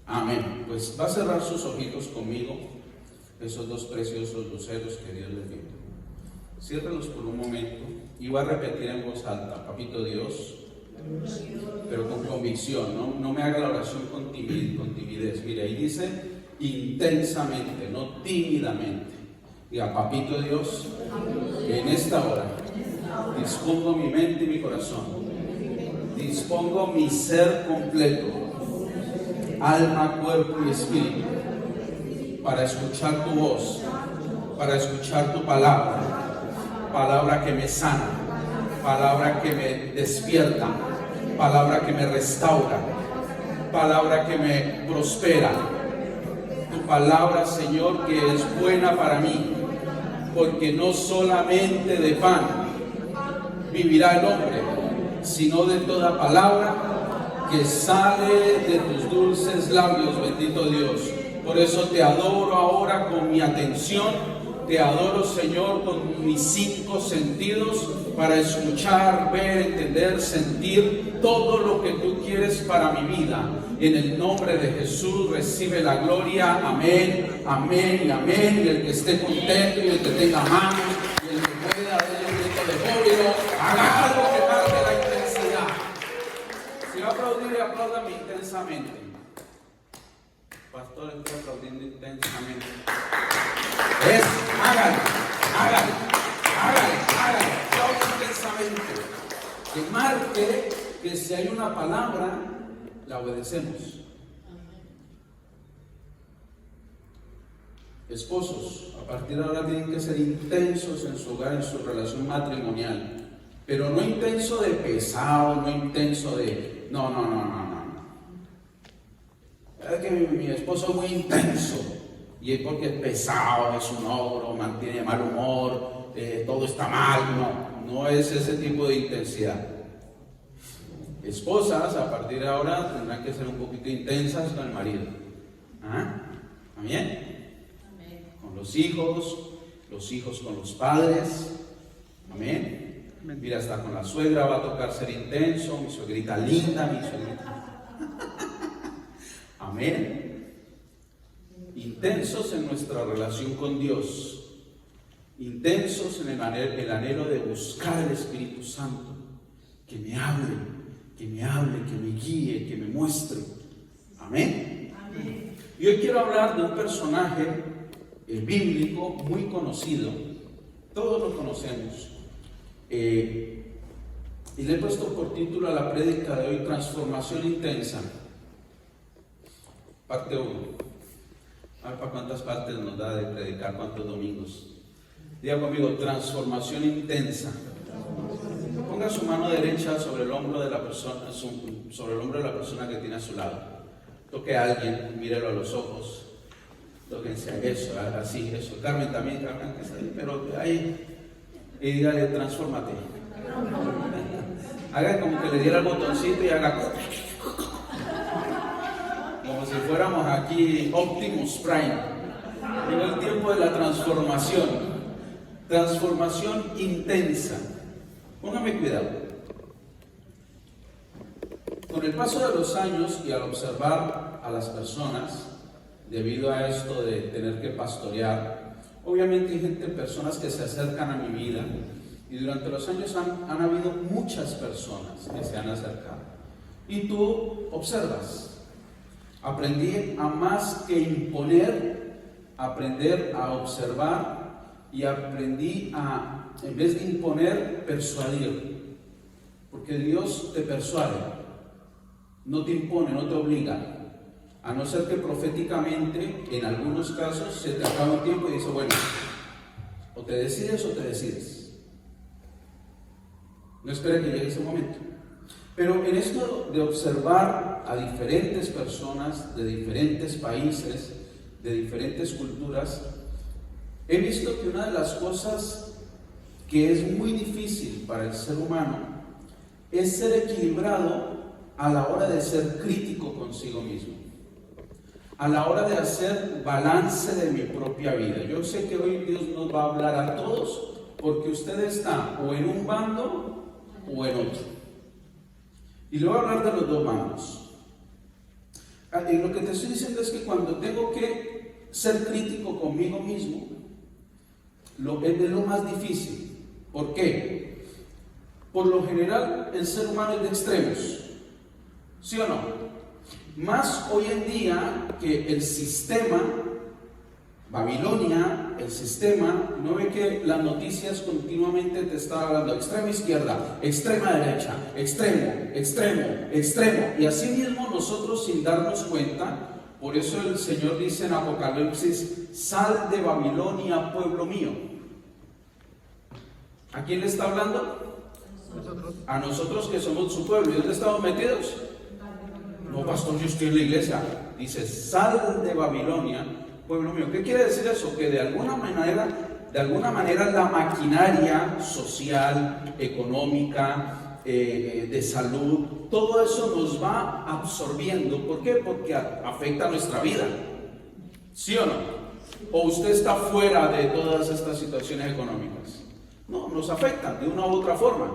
Amén. Pues va a cerrar sus ojitos conmigo, esos dos preciosos luceros que Dios les dio. Ciérralos por un momento y va a repetir en voz alta: Papito Dios, pero con convicción, no me haga la oración con timidez. Mire, ahí dice intensamente, no tímidamente. Diga: Papito Dios, en esta hora dispongo mi mente y mi corazón, dispongo mi ser completo, alma, cuerpo y espíritu, para escuchar tu voz, para escuchar tu palabra, palabra que me sana, palabra que me despierta, palabra que me restaura, palabra que me prospera. Tu palabra, Señor, que es buena para mí, porque no solamente de pan vivirá el hombre, sino de toda palabra que sale de tus dulces labios, bendito Dios. Por eso te adoro ahora con mi atención, te adoro, Señor, con mis 5 sentidos, para escuchar, ver, entender, sentir todo lo que tú quieres para mi vida. En el nombre de Jesús recibe la gloria. Amén, amén y amén. Y el que esté contento y el que tenga manos y el que pueda dar un grito de júbilo, haga algo que marque la intensidad. Si va a aplaudir, apláudame intensamente. Pastor, estoy aplaudiendo intensamente. Hágalo, aplaude intensamente. Que marque que si hay una palabra, la obedecemos. Esposos, a partir de ahora tienen que ser intensos en su hogar, en su relación matrimonial, pero no intenso de pesado, no intenso de no. Es que mi esposo es muy intenso, y es porque es pesado, es un ogro, mantiene mal humor, todo está mal. No es ese tipo de intensidad. Esposas, a partir de ahora tendrán que ser un poquito intensas con el marido. ¿Amén? Con los hijos con los padres. Amén. Mira, hasta con la suegra va a tocar ser intenso. Mi suegrita linda, mi suegrita. Amén. Intensos en nuestra relación con Dios, intensos en el anhelo de buscar al Espíritu Santo, que me hable, que me guíe, que me muestre. Amén. Amén. Y hoy quiero hablar de un personaje bíblico muy conocido, todos lo conocemos, y le he puesto por título a la prédica de hoy: Transformación intensa. Parte 1. A ver para cuántas partes nos da de predicar, cuántos domingos. Diga conmigo: transformación intensa. Ponga su mano derecha sobre el hombro de la persona, sobre el hombro de la persona que tiene a su lado. Toque a alguien, mírelo a los ojos. Tóquense a eso, así, eso. Carmen también, Carmen, que está ahí, pero ahí. Y dígale: transfórmate. Haga como que le diera el botoncito y haga como si fuéramos aquí Optimus Prime. Llegó el tiempo de la transformación. Transformación intensa. Póngame cuidado. Con el paso de los años y al observar a las personas, debido a esto de tener que pastorear, obviamente hay personas que se acercan a mi vida, y durante los años han habido muchas personas que se han acercado. Y tú observas. Aprendí a más que imponer, aprender a observar, y aprendí a, en vez de imponer, persuadir. Porque Dios te persuade, no te impone, no te obliga. A no ser que proféticamente, en algunos casos, se te acaba un tiempo y dice: bueno, o te decides o te decides. No espera que llegue ese momento. Pero en esto de observar a diferentes personas de diferentes países, de diferentes culturas, he visto que una de las cosas que es muy difícil para el ser humano es ser equilibrado a la hora de ser crítico consigo mismo, a la hora de hacer balance de mi propia vida. Yo sé que hoy Dios nos va a hablar a todos, porque usted está o en un bando o en otro. Y le voy a hablar de los dos bandos. lo que te estoy diciendo es que cuando tengo que ser crítico conmigo mismo, es de lo más difícil. ¿Por qué? Por lo general, el ser humano es de extremos. ¿Sí o no? Más hoy en día que el sistema, Babilonia, el sistema, no ve que las noticias continuamente te están hablando extrema izquierda, extrema derecha, extremo, extremo, extremo. Y así mismo nosotros, sin darnos cuenta, por eso el Señor dice en Apocalipsis: sal de Babilonia, pueblo mío. ¿A quién le está hablando? A nosotros que somos su pueblo. ¿Y dónde estamos metidos? No, pastor, yo estoy en la iglesia. Dice: sal de Babilonia, pueblo mío. ¿Qué quiere decir eso? Que de alguna manera la maquinaria social, económica, de salud, todo eso nos va absorbiendo. ¿Por qué? Porque afecta nuestra vida. ¿Sí o no? ¿O usted está fuera de todas estas situaciones económicas? No, nos afectan de una u otra forma.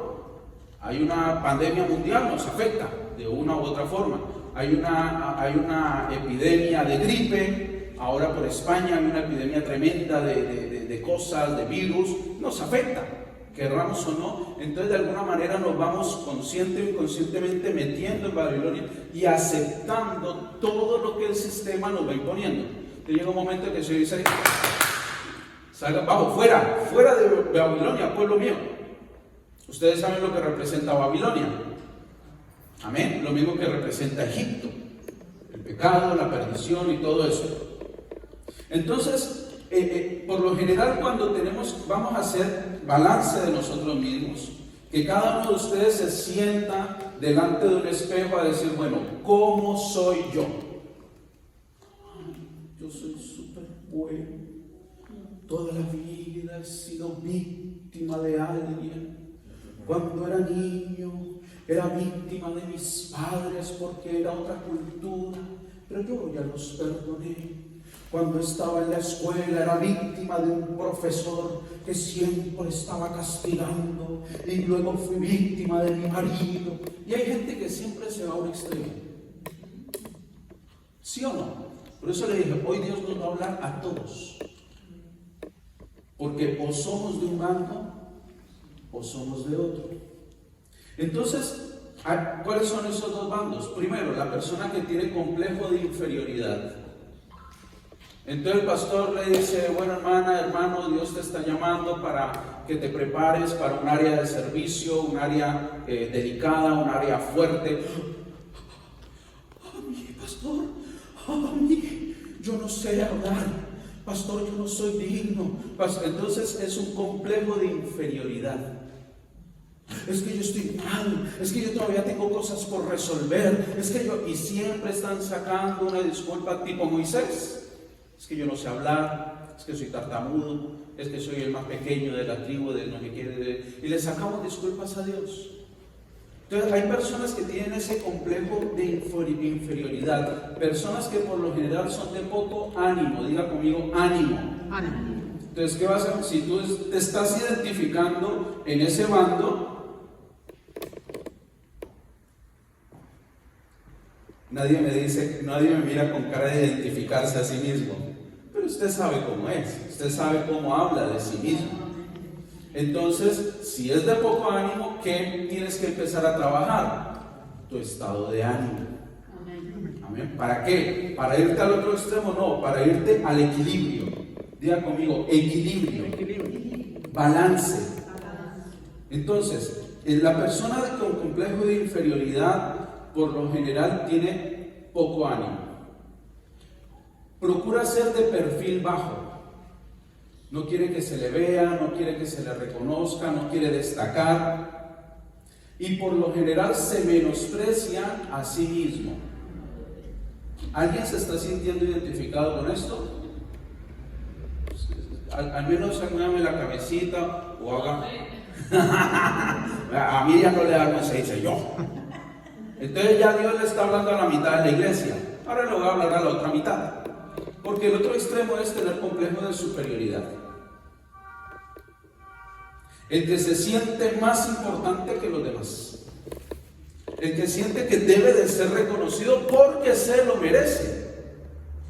Hay una pandemia mundial, nos afecta de una u otra forma. Hay una epidemia de gripe, ahora por España hay una epidemia tremenda de cosas, de virus, nos afecta, querramos o no. Entonces de alguna manera nos vamos consciente o inconscientemente metiendo en Babilonia y aceptando todo lo que el sistema nos va imponiendo. Entonces llega un momento en que se dice: salga, vamos, fuera de Babilonia, pueblo mío. Ustedes saben lo que representa Babilonia. Amén. Lo mismo que representa Egipto, el pecado, la perdición y todo eso. Entonces, por lo general, cuando vamos a hacer balance de nosotros mismos, que cada uno de ustedes se sienta delante de un espejo a decir: bueno, ¿cómo soy yo? Yo soy súper bueno. Toda la vida he sido víctima de alguien. Cuando era niño, era víctima de mis padres porque era otra cultura, pero yo ya los perdoné. Cuando estaba en la escuela, era víctima de un profesor que siempre estaba castigando, y luego fui víctima de mi marido. Y hay gente que siempre se va a un extremo. ¿Sí o no? Por eso le dije: hoy Dios nos va a hablar a todos. Porque o somos de un bando o somos de otro. Entonces, ¿cuáles son esos dos bandos? Primero, la persona que tiene complejo de inferioridad. Entonces el pastor le dice: bueno, hermana, hermano, Dios te está llamando para que te prepares para un área de servicio, un área delicada, un área fuerte. Pastor, yo no sé hablar. Pastor, yo no soy digno. Entonces es un complejo de inferioridad. Es que yo estoy mal, es que yo todavía tengo cosas por resolver, y siempre están sacando una disculpa tipo Moisés. Es que yo no sé hablar, es que soy tartamudo, es que soy el más pequeño de la tribu, de no sé qué, y le sacamos disculpas a Dios. Entonces hay personas que tienen ese complejo de inferioridad, personas que por lo general son de poco ánimo. Diga conmigo: ánimo. Entonces, ¿qué vas a hacer? Si tú te estás identificando en ese bando, nadie me mira con cara de identificarse a sí mismo, pero usted sabe cómo es, usted sabe cómo habla de sí mismo. Entonces, si es de poco ánimo, ¿qué tienes que empezar a trabajar? Tu estado de ánimo. Amén. ¿Para qué? ¿Para irte al otro extremo? No, para irte al equilibrio. Diga conmigo: equilibrio. Balance. Entonces, la persona con complejo de inferioridad, por lo general, tiene poco ánimo. Procura ser de perfil bajo. No quiere que se le vea, no quiere que se le reconozca, no quiere destacar. Y por lo general se menosprecia a sí mismo. ¿Alguien se está sintiendo identificado con esto? Al menos muévame la cabecita o haga. A mí ya no le da vergüenza, se dice yo. Entonces ya Dios le está hablando a la mitad de la iglesia. Ahora le voy a hablar a la otra mitad. Porque el otro extremo es tener complejo de superioridad. El que se siente más importante que los demás. el que siente que debe de ser reconocido porque se lo merece.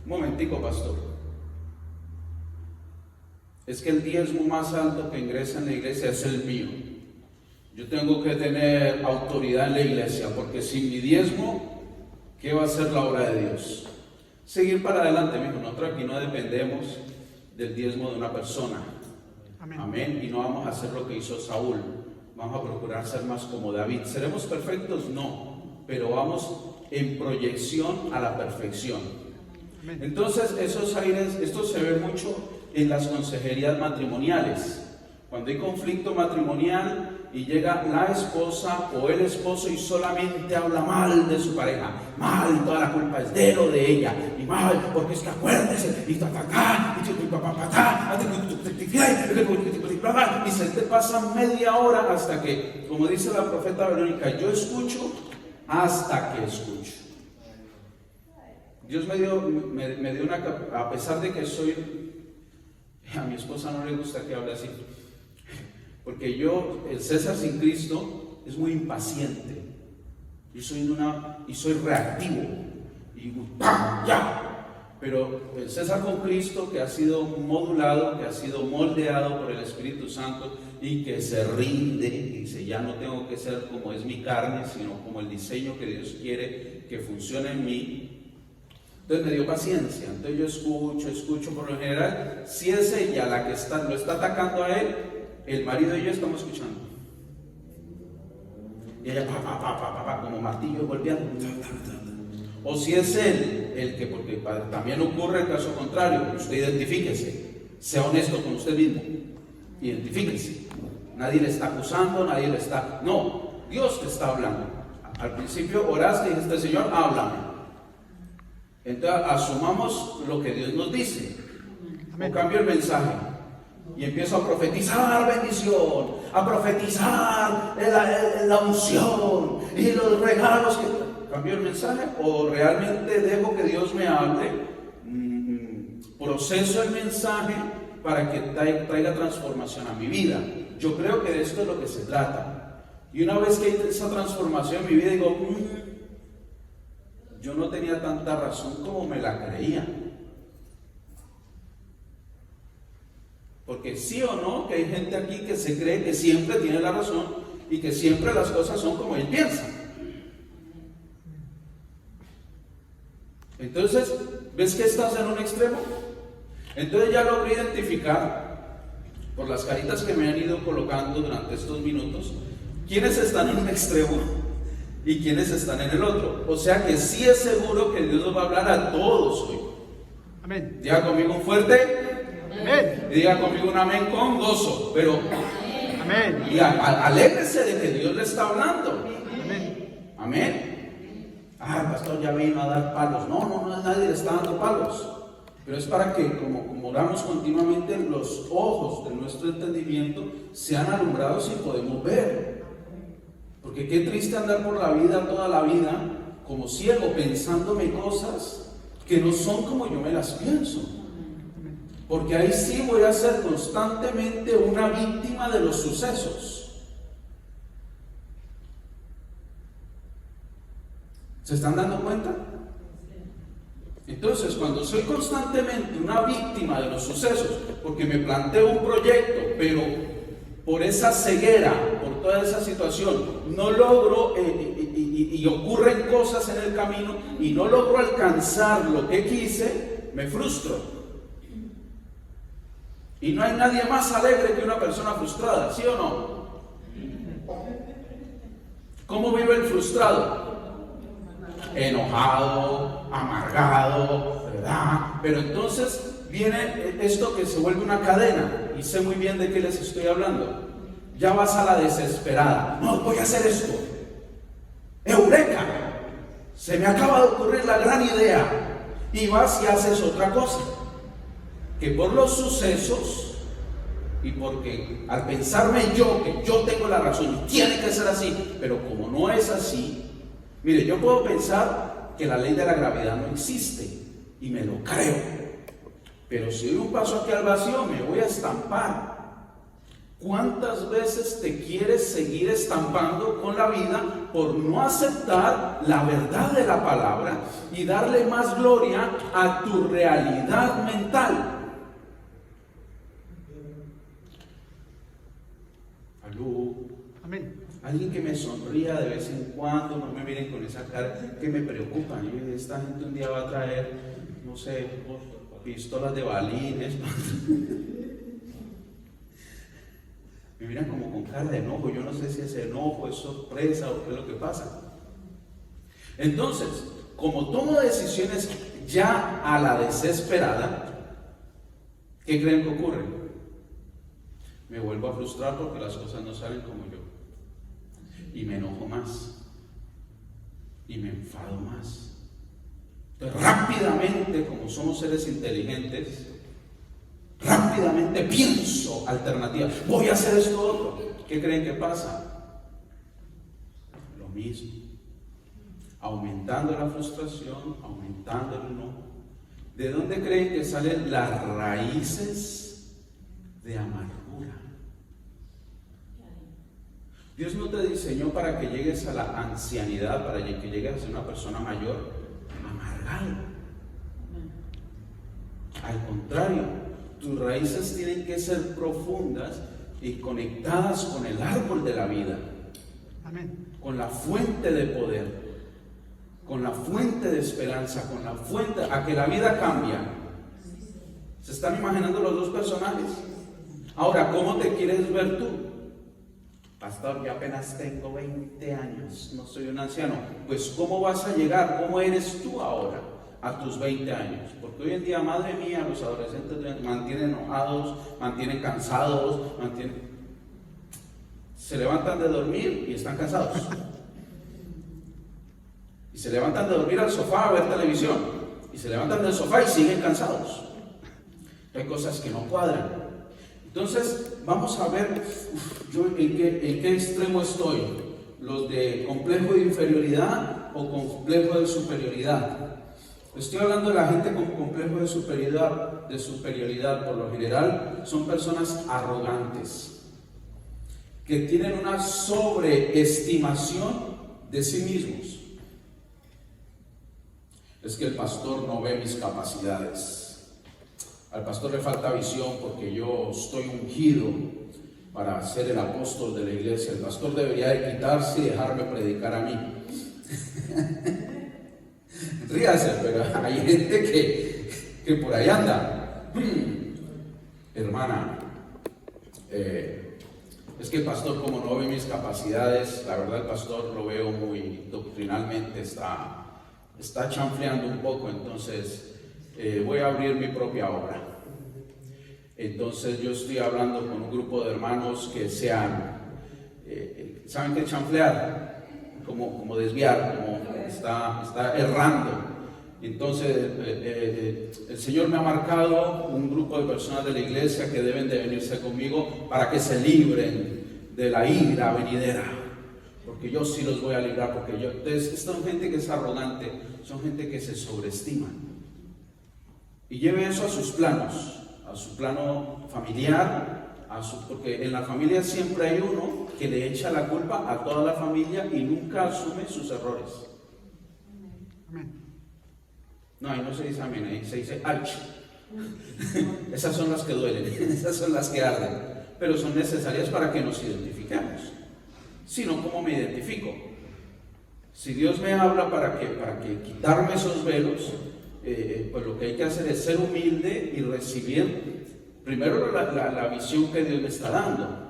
Un momentico, pastor. Es que el diezmo más alto que ingresa en la iglesia es el mío. Yo tengo que tener autoridad en la iglesia, porque sin mi diezmo, ¿qué va a hacer la obra de Dios? Seguir para adelante, mijo. Nosotros aquí no dependemos del diezmo de una persona. Amén. Amén. Y no vamos a hacer lo que hizo Saúl. Vamos a procurar ser más como David. ¿Seremos perfectos? No. Pero vamos en proyección a la perfección. Amén. Entonces, esos aires, esto se ve mucho en las consejerías matrimoniales. Cuando hay conflicto matrimonial y llega la esposa o el esposo y solamente habla mal de su pareja, mal, toda la culpa es de él o de ella, y mal, porque es que acuérdese, y y se te pasa media hora hasta que, como dice la profeta Verónica, yo escucho hasta que escucho. Dios me dio una, a pesar de que soy, a mi esposa no le gusta que hable así, porque yo, el César sin Cristo, es muy impaciente. Yo soy reactivo. Y digo, ¡pam! ¡Ya! Pero el César con Cristo, que ha sido modulado, que ha sido moldeado por el Espíritu Santo y que se rinde, y dice, ya no tengo que ser como es mi carne, sino como el diseño que Dios quiere que funcione en mí. Entonces me dio paciencia. Entonces yo escucho por lo general. Si es ella la que lo está atacando a él, el marido y yo estamos escuchando. Y ella como martillo golpeando. O si es él el que, porque también ocurre el caso contrario, usted identifíquese, sea honesto con usted mismo, identifíquese. Nadie le está acusando, nadie le está... No, Dios te está hablando. Al principio oraste y dijiste, Señor, háblame. Entonces asumamos lo que Dios nos dice. O cambio el mensaje y empiezo a profetizar bendición, a profetizar la unción y los regalos que... ¿Cambio el mensaje o realmente dejo que Dios me hable? Proceso el mensaje para que traiga transformación a mi vida. Yo creo que de esto es lo que se trata. Y una vez que hay esa transformación en mi vida, digo, yo no tenía tanta razón como me la creía. Porque sí o no, que hay gente aquí que se cree que siempre tiene la razón y que siempre las cosas son como él piensa. Entonces, ¿ves que estás en un extremo? Entonces ya logré identificar, por las caritas que me han ido colocando durante estos minutos, quiénes están en un extremo y quiénes están en el otro. O sea que sí es seguro que Dios nos va a hablar a todos hoy. Amén. Diga conmigo un fuerte amén. Y diga conmigo un amén con gozo. Pero amén. Y alégrese de que Dios le está hablando. Amén. Amén. El pastor ya vino a dar palos. No, nadie le está dando palos. Pero es para que, como oramos continuamente, los ojos de nuestro entendimiento sean alumbrados y podemos ver. Porque qué triste andar por la vida, toda la vida, como ciego, pensándome cosas que no son como yo me las pienso. Porque ahí sí voy a ser constantemente una víctima de los sucesos. ¿Se están dando cuenta? Entonces, cuando soy constantemente una víctima de los sucesos, porque me planteo un proyecto, pero por esa ceguera, por toda esa situación, no logro, y ocurren cosas en el camino, y no logro alcanzar lo que quise, me frustro. Y no hay nadie más alegre que una persona frustrada, ¿sí o no? ¿Cómo vive el frustrado? Enojado, amargado, ¿verdad? Pero entonces viene esto que se vuelve una cadena, y sé muy bien de qué les estoy hablando. Ya vas a la desesperada. No, voy a hacer esto. ¡Eureka! Se me acaba de ocurrir la gran idea. Y vas y haces otra cosa. Que por los sucesos, y porque al pensarme yo que yo tengo la razón y tiene que ser así, pero como no es así, mire, yo puedo pensar que la ley de la gravedad no existe, y me lo creo, pero si doy un paso aquí al vacío me voy a estampar. ¿Cuántas veces te quieres seguir estampando con la vida por no aceptar la verdad de la palabra y darle más gloria a tu realidad mental? Aló. Amén. Alguien que me sonría de vez en cuando, no me miren con esa cara que me preocupa. Esta gente un día va a traer, no sé, pistolas de balines. Me miran como con cara de enojo. Yo no sé si es enojo, es sorpresa o qué es lo que pasa. Entonces, como tomo decisiones ya a la desesperada, ¿qué creen que ocurre? Me vuelvo a frustrar porque las cosas no salen como yo. Y me enojo más. Y me enfado más. Entonces, rápidamente, como somos seres inteligentes, rápidamente pienso alternativas. Voy a hacer esto otro. ¿Qué creen que pasa? Lo mismo. Aumentando la frustración, aumentando el enojo. ¿De dónde creen que salen las raíces de amargura? Dios no te diseñó para que llegues a la ancianidad, para que llegues a ser una persona mayor amargado. Al contrario, tus raíces tienen que ser profundas y conectadas con el árbol de la vida. Amén. Con la fuente de poder, con la fuente de esperanza, con la fuente a que la vida cambia. ¿Se están imaginando los dos personajes? Ahora, ¿cómo te quieres ver tú? Pastor, yo apenas tengo 20 años, no soy un anciano. Pues, ¿cómo vas a llegar? ¿Cómo eres tú ahora a tus 20 años? Porque hoy en día, madre mía, los adolescentes mantienen enojados, mantienen cansados, se levantan de dormir y están cansados. Y se levantan de dormir al sofá a ver televisión. Y se levantan del sofá y siguen cansados. Hay cosas que no cuadran. Entonces, vamos a ver yo en qué extremo estoy. ¿Los de complejo de inferioridad o complejo de superioridad? Estoy hablando de la gente con complejo de superioridad. Por lo general, son personas arrogantes, que tienen una sobreestimación de sí mismos. Es que el pastor no ve mis capacidades. Al pastor le falta visión porque yo estoy ungido para ser el apóstol de la iglesia. El pastor debería de quitarse y dejarme predicar a mí. Ríase, pero hay gente que por ahí anda. Hermana, es que el pastor, como no ve mis capacidades, la verdad el pastor lo veo muy doctrinalmente, está chanfleando un poco, entonces voy a abrir mi propia obra. Entonces yo estoy hablando con un grupo de hermanos que sean, ¿saben qué es chanflear? Como desviar, como está errando. Entonces el Señor me ha marcado un grupo de personas de la iglesia que deben de venirse conmigo para que se libren de la ira venidera, porque yo sí los voy a librar, porque son gente que es arrogante, son gente que se sobreestiman. Y lleve eso a sus planos, a su plano familiar, porque en la familia siempre hay uno que le echa la culpa a toda la familia y nunca asume sus errores. Amén. No, ahí no se dice amén, ahí se dice ach. Esas son las que duelen, esas son las que arden, pero son necesarias para que nos identifiquemos. Si no, ¿cómo me identifico? Si Dios me habla para que quitarme esos velos, pues lo que hay que hacer es ser humilde y recibir primero la visión que Dios me está dando,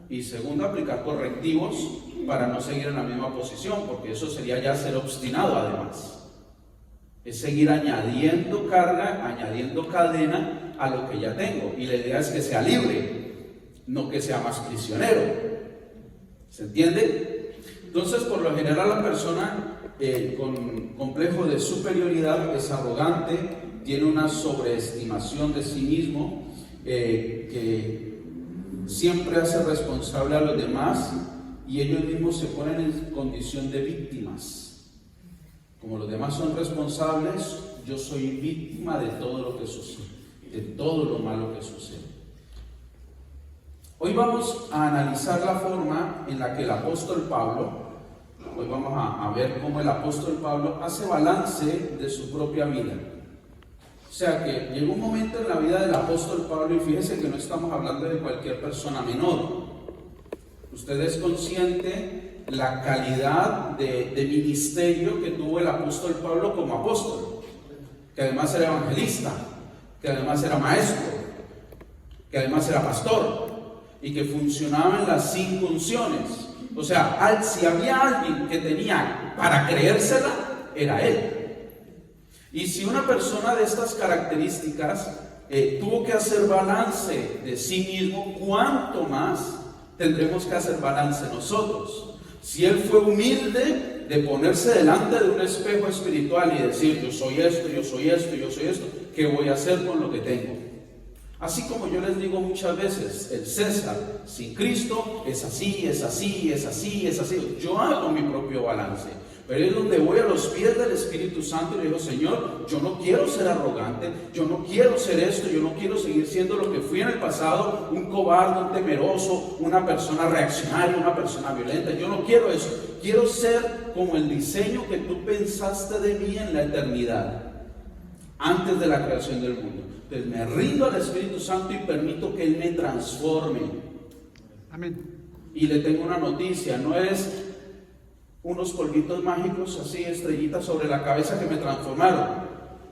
y segundo, aplicar correctivos para no seguir en la misma posición, porque eso sería ya ser obstinado. Además es seguir añadiendo carga, añadiendo cadena a lo que ya tengo, y la idea es que sea libre, no que sea más prisionero. ¿Se entiende? Entonces, por lo general, la persona con complejo de superioridad es arrogante, tiene una sobreestimación de sí mismo, que siempre hace responsable a los demás, y ellos mismos se ponen en condición de víctimas. Como los demás son responsables, yo soy víctima de todo lo que sucede, de todo lo malo que sucede. Hoy vamos a analizar la forma en la que el apóstol Pablo, hoy vamos a ver cómo el apóstol Pablo hace balance de su propia vida. O sea que llegó un momento en la vida del apóstol Pablo, y fíjese que no estamos hablando de cualquier persona menor. Usted es consciente la calidad de ministerio que tuvo el apóstol Pablo como apóstol, que además era evangelista, que además era maestro, que además era pastor, y que funcionaba en las 5 unciones. O sea, si había alguien que tenía para creérsela, era él. Y si una persona de estas características tuvo que hacer balance de sí mismo, ¿cuánto más tendremos que hacer balance nosotros? Si él fue humilde de ponerse delante de un espejo espiritual y decir: yo soy esto, yo soy esto, yo soy esto, ¿qué voy a hacer con lo que tengo? Así como yo les digo muchas veces, el César sin Cristo es así, es así, es así, es así. Yo hago mi propio balance, pero es donde voy a los pies del Espíritu Santo y le digo: Señor, yo no quiero ser arrogante, yo no quiero ser esto, yo no quiero seguir siendo lo que fui en el pasado, un cobarde, un temeroso, una persona reaccionaria, una persona violenta. Yo no quiero eso, quiero ser como el diseño que tú pensaste de mí en la eternidad, antes de la creación del mundo. Entonces me rindo al Espíritu Santo y permito que Él me transforme. Amén. Y le tengo una noticia: no es unos polvitos mágicos así, estrellitas sobre la cabeza, que me transformaron.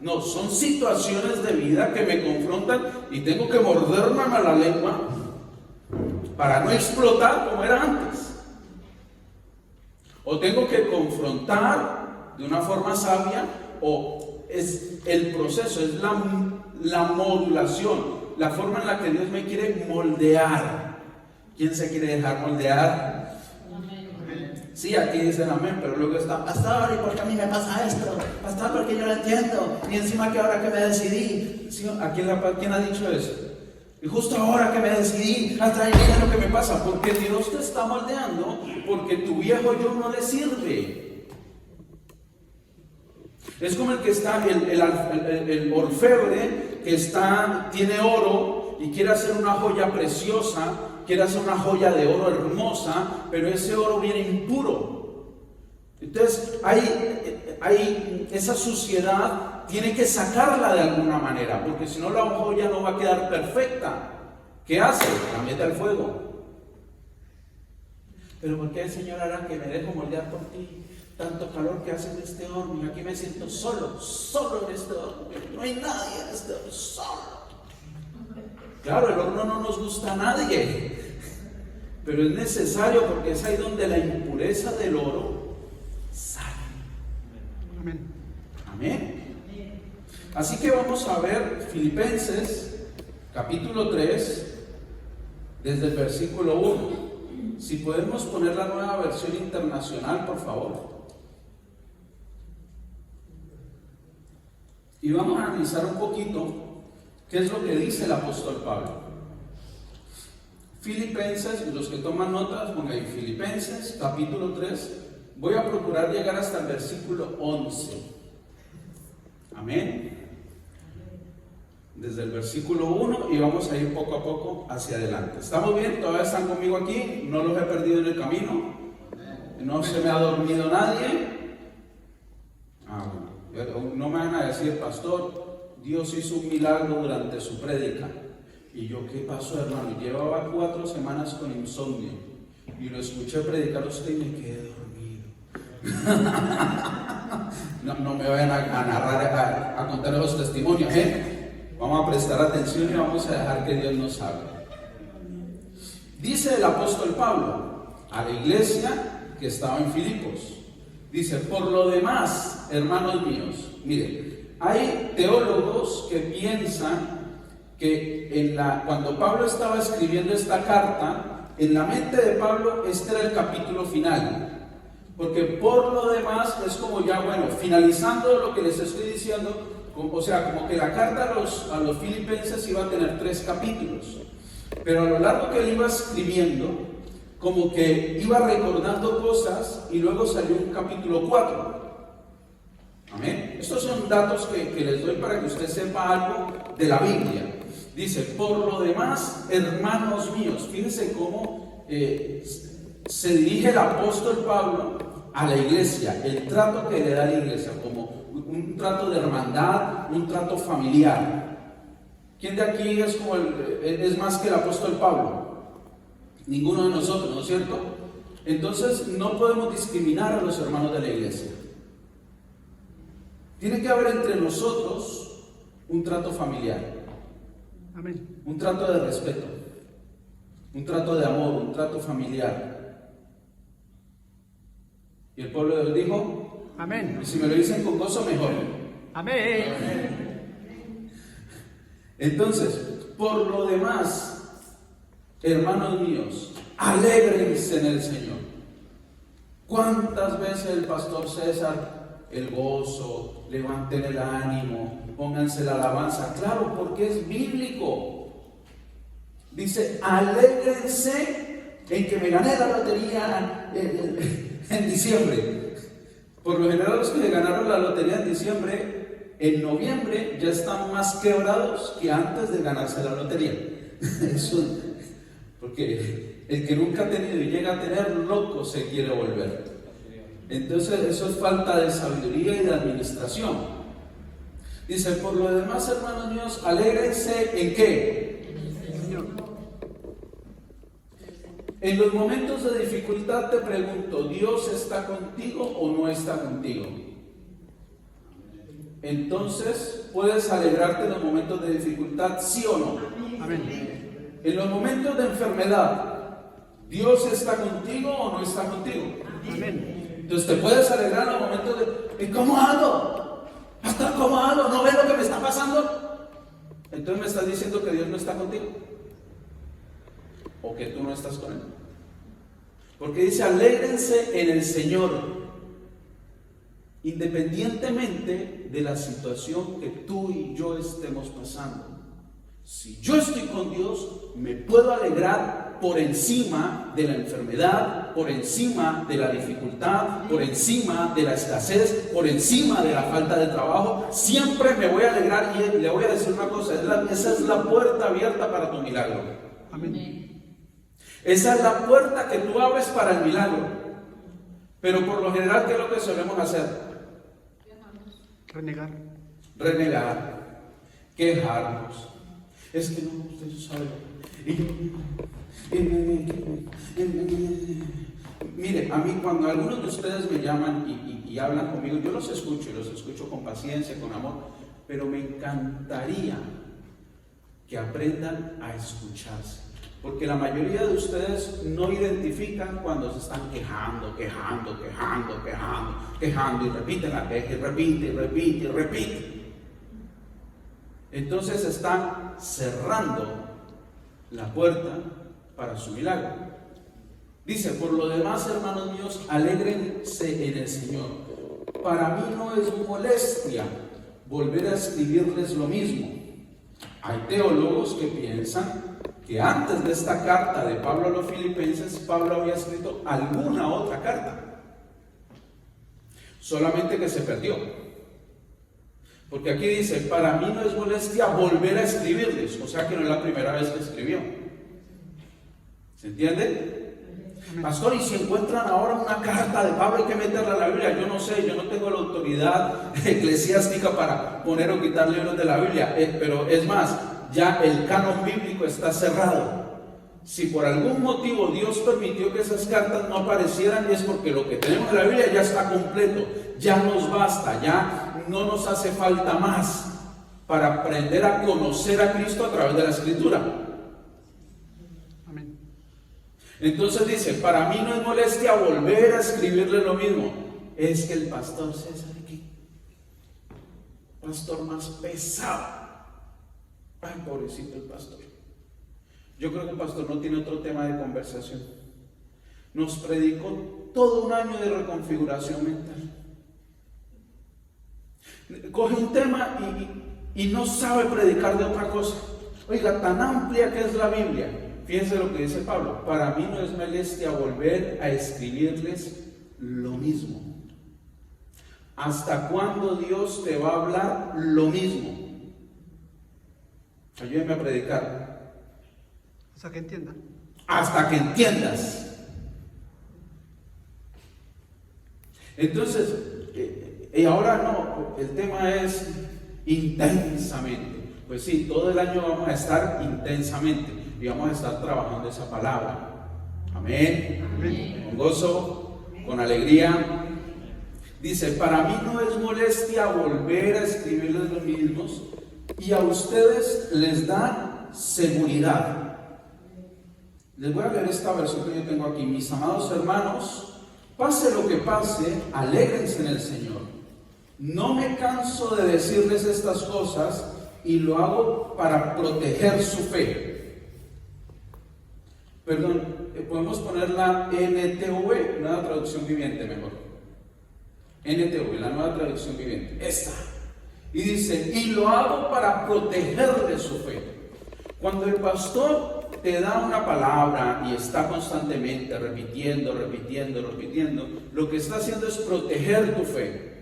No, son situaciones de vida que me confrontan y tengo que morderme a la lengua para no explotar como era antes. O tengo que confrontar de una forma sabia, o es el proceso, es la modulación, la forma en la que Dios me quiere moldear. ¿Quién se quiere dejar moldear? Amén. Sí, aquí dicen amén, pero luego está: pastor, ¿y por qué a mí me pasa esto? Pastor, porque yo lo entiendo, y encima que ahora que me decidí. ¿Sí? ¿Quién ha dicho eso? Y justo ahora que me decidí a traer lo que me pasa, porque Dios te está moldeando, porque tu viejo yo no le sirve. Es como el que está, el orfebre que tiene oro y quiere hacer una joya preciosa, quiere hacer una joya de oro hermosa, pero ese oro viene impuro. Entonces hay esa suciedad, tiene que sacarla de alguna manera, porque si no la joya no va a quedar perfecta. ¿Qué hace? La mete al fuego. Pero ¿por qué el Señor hará que me dejo moldear por ti? Tanto calor que hace en este horno, y aquí me siento solo en este horno, no hay nadie en este horno, solo. Claro, el horno no nos gusta a nadie, pero es necesario, porque es ahí donde la impureza del oro sale. Amén. Amén. Así que vamos a ver Filipenses capítulo 3 desde el versículo 1. Si podemos poner la nueva versión internacional, por favor. Y vamos a analizar un poquito qué es lo que dice el apóstol Pablo. Filipenses, los que toman notas, pongan ahí Filipenses capítulo 3. Voy a procurar llegar hasta el versículo 11. Amén. Desde el versículo 1, y vamos a ir poco a poco hacia adelante. ¿Estamos bien? ¿Todavía están conmigo aquí? ¿No los he perdido en el camino? ¿No se me ha dormido nadie? Bueno. No me van a decir: pastor, Dios hizo un milagro durante su prédica. Y yo: ¿qué pasó, hermano? Llevaba 4 semanas con insomnio y lo escuché predicar a usted y me quedé dormido. No me vayan a narrar, a contar los testimonios, Vamos a prestar atención y vamos a dejar que Dios nos hable. Dice el apóstol Pablo a la iglesia que estaba en Filipos. Dice: por lo demás, hermanos míos, miren, hay teólogos que piensan que cuando Pablo estaba escribiendo esta carta, en la mente de Pablo este era el capítulo final, porque por lo demás es como ya, bueno, finalizando lo que les estoy diciendo, o sea, como que la carta a los filipenses iba a tener 3 capítulos, pero a lo largo que él iba escribiendo, como que iba recordando cosas, y luego salió un capítulo 4. Amén. Estos son datos que les doy para que usted sepa algo de la Biblia. Dice, por lo demás, hermanos míos, fíjense cómo se dirige el apóstol Pablo a la iglesia, el trato que le da a la iglesia, como un trato de hermandad, un trato familiar. ¿Quién de aquí es más que el apóstol Pablo? Ninguno de nosotros, ¿no es cierto? Entonces no podemos discriminar a los hermanos de la iglesia. Tiene que haber entre nosotros un trato familiar. Amén. Un trato de respeto, un trato de amor, un trato familiar. Y el pueblo de Dios dijo, Amén. y si me lo dicen con gozo, mejor. Amén. Entonces, por lo demás, hermanos míos, alégrense en el Señor. ¿Cuántas veces el pastor César, el gozo, levanten el ánimo, pónganse la alabanza? Claro, porque es bíblico. Dice, alégrense en que me gané la lotería en diciembre. Por lo general los que ganaron la lotería en diciembre, en noviembre ya están más quebrados que antes de ganarse la lotería. Eso, porque el que nunca ha tenido y llega a tener, loco se quiere volver. Entonces eso es falta de sabiduría y de administración. Dice, por lo demás, hermanos míos, alégrense ¿en qué? Señor. En los momentos de dificultad te pregunto, ¿Dios está contigo o no está contigo? Entonces, ¿puedes alegrarte en los momentos de dificultad, sí o no? Amén. En los momentos de enfermedad, ¿Dios está contigo o no está contigo? Amén. Entonces te puedes alegrar en los momentos de ¿cómo hago? Pastor, ¿cómo hago? ¿No ves lo que me está pasando? Entonces me estás diciendo que Dios no está contigo o que tú no estás con Él. Porque dice, alégrense en el Señor, independientemente de la situación que tú y yo estemos pasando. Si yo estoy con Dios, me puedo alegrar por encima de la enfermedad, por encima de la dificultad, por encima de la escasez, por encima de la falta de trabajo. Siempre me voy a alegrar y le voy a decir una cosa, esa es la puerta abierta para tu milagro. Amén. Esa es la puerta que tú abres para el milagro. Pero por lo general, ¿qué es lo que solemos hacer? Renegar. Renegar, quejarnos. Es que no, usted sabe. Mire, a mí cuando algunos de ustedes me llaman y hablan conmigo, yo los escucho con paciencia, con amor, pero me encantaría que aprendan a escucharse, porque la mayoría de ustedes no identifican cuando se están quejando y repiten la queja y repiten. Entonces están cerrando la puerta para su milagro. Dice, por lo demás, hermanos míos, alégrense en el Señor. Para mí no es molestia volver a escribirles lo mismo. Hay teólogos que piensan que antes de esta carta de Pablo a los filipenses, Pablo había escrito alguna otra carta, solamente que se perdió. Porque aquí dice, para mí no es molestia volver a escribirles, o sea que no es la primera vez que escribió. ¿Se entiende? Pastor, y si encuentran ahora una carta de Pablo, hay que meterla a la Biblia. Yo no sé, yo no tengo la autoridad eclesiástica para poner o quitar libros de la Biblia, pero es más, ya el canon bíblico está cerrado. Si por algún motivo Dios permitió que esas cartas no aparecieran, es porque lo que tenemos en la Biblia ya está completo, ya nos basta, ya no nos hace falta más para aprender a conocer a Cristo a través de la Escritura. Amén. Entonces dice, para mí no es molestia volver a escribirle lo mismo. Es que el pastor César, ¿qué pastor más pesado? Ay, pobrecito el pastor. Yo creo que el pastor no tiene otro tema de conversación. Nos predicó todo un año de reconfiguración mental. Coge un tema y no sabe predicar de otra cosa. Oiga, tan amplia que es la Biblia. Fíjense lo que dice Pablo. Para mí no es molestia volver a escribirles lo mismo. ¿Hasta cuándo Dios te va a hablar lo mismo? Ayúdenme a predicar. Hasta que entienda. Hasta que entiendas. Entonces, y ahora no, el tema es intensamente. Pues sí, todo el año vamos a estar intensamente y vamos a estar trabajando esa palabra. Amén. Amén. Con gozo, con alegría. Dice, para mí no es molestia volver a escribirles los mismos y a ustedes les da seguridad. Les voy a leer esta versión que yo tengo aquí. Mis amados hermanos, pase lo que pase, alégrense en el Señor. No me canso de decirles estas cosas y lo hago para proteger su fe. Perdón, podemos poner la NTV, Nueva Traducción Viviente mejor. NTV, la Nueva Traducción Viviente. Esta. Y dice, y lo hago para protegerle su fe. Cuando el pastor te da una palabra y está constantemente repitiendo, lo que está haciendo es proteger tu fe.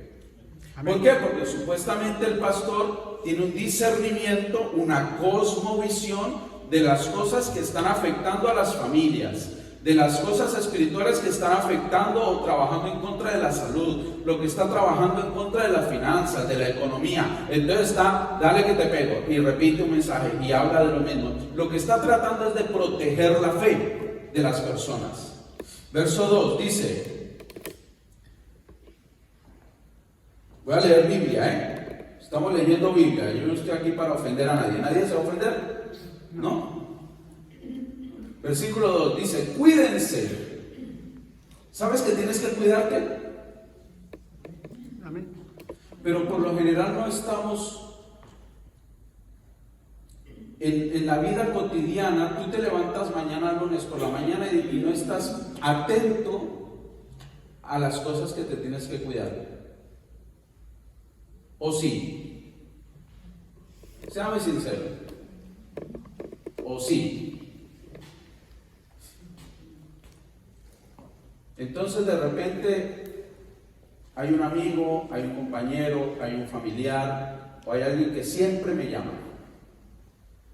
¿Por qué? Porque supuestamente el pastor tiene un discernimiento, una cosmovisión de las cosas que están afectando a las familias, de las cosas espirituales que están afectando o trabajando en contra de la salud, lo que está trabajando en contra de las finanzas, de la economía. Entonces está, dale que te pego, y repite un mensaje y habla de lo mismo. Lo que está tratando es de proteger la fe de las personas. Verso 2 dice, voy a leer Biblia, estamos leyendo Biblia, yo no estoy aquí para ofender a nadie. ¿Nadie se va a ofender? ¿No? Versículo 2 dice, cuídense. ¿Sabes que tienes que cuidarte? Amén. Pero por lo general no estamos en la vida cotidiana. Tú te levantas mañana lunes por la mañana y no estás atento a las cosas que te tienes que cuidar. ¿O sí? Séame sincero. ¿O sí? Entonces de repente hay un amigo, hay un compañero, hay un familiar o hay alguien que siempre me llama.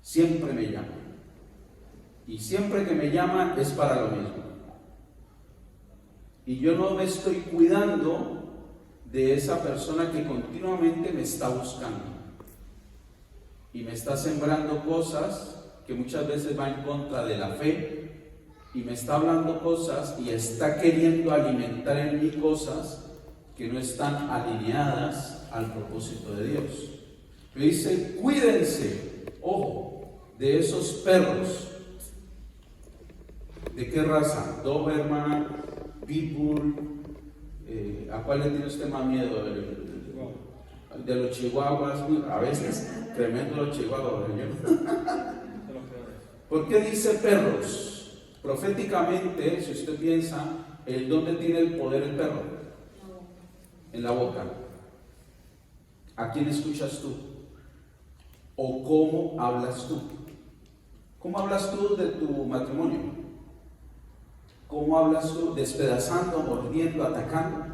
Siempre me llama. Y siempre que me llama es para lo mismo. Y yo no me estoy cuidando de esa persona que continuamente me está buscando. Y me está sembrando cosas que muchas veces va en contra de la fe. Y me está hablando cosas y está queriendo alimentar en mí cosas que no están alineadas al propósito de Dios. Me dice, cuídense, ojo, de esos perros. ¿De qué raza? Doberman, Pitbull, ¿a cuál le tiene usted más miedo? De los chihuahuas, a veces tremendo los chihuahuas, ¿por qué dice perros? Proféticamente, si usted piensa, ¿dónde tiene el poder el perro? En la boca. ¿A quién escuchas tú? ¿O cómo hablas tú? ¿Cómo hablas tú de tu matrimonio? ¿Cómo hablas tú despedazando, mordiendo, atacando?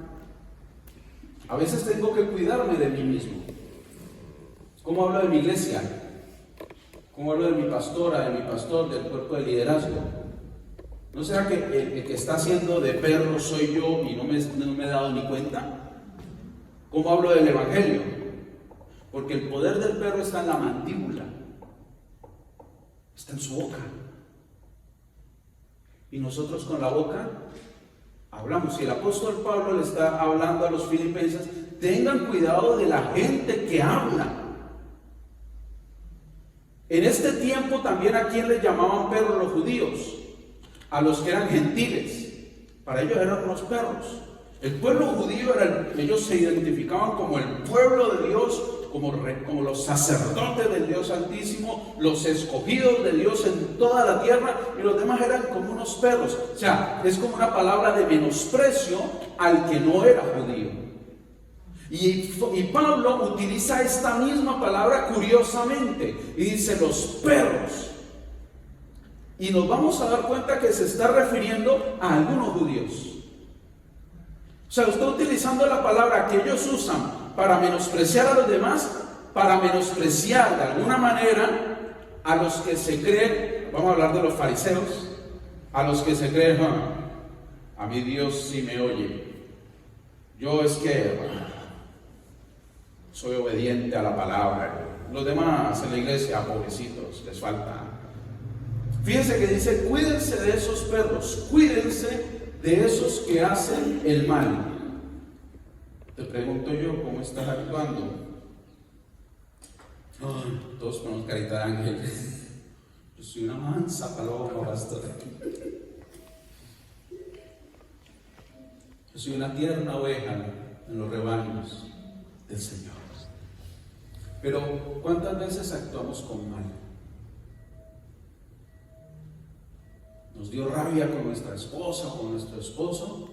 A veces tengo que cuidarme de mí mismo. ¿Cómo hablo de mi iglesia? ¿Cómo hablo de mi pastora, de mi pastor, del cuerpo de liderazgo? ¿No será que el que está haciendo de perro soy yo y no me he dado ni cuenta? ¿Cómo hablo del evangelio? Porque el poder del perro está en la mandíbula, está en su boca. Y nosotros con la boca hablamos. Y el apóstol Pablo le está hablando a los filipenses, tengan cuidado de la gente que habla. En este tiempo también, ¿a quién les llamaban perros los judíos? A los que eran gentiles. Para ellos eran unos perros. El pueblo judío ellos se identificaban como el pueblo de Dios, como los sacerdotes del Dios Altísimo, los escogidos de Dios en toda la tierra, y los demás eran como unos perros. O sea, es como una palabra de menosprecio al que no era judío. Y Pablo utiliza esta misma palabra curiosamente y dice los perros. Y nos vamos a dar cuenta que se está refiriendo a algunos judíos. O sea, está utilizando la palabra que ellos usan para menospreciar a los demás, para menospreciar de alguna manera a los que se creen, vamos a hablar de los fariseos, a los que se creen, a mí Dios sí me oye. Yo es que soy obediente a la palabra. Los demás en la iglesia, pobrecitos, les falta. Fíjense que dice, cuídense de esos perros, cuídense de esos que hacen el mal. Te pregunto yo, ¿cómo estás actuando? Todos ponemos carita de ángel. Yo soy una mansa paloma, pastor. Yo soy una tierna oveja en los rebaños del Señor. Pero ¿cuántas veces actuamos con mal? Nos dio rabia con nuestra esposa o con nuestro esposo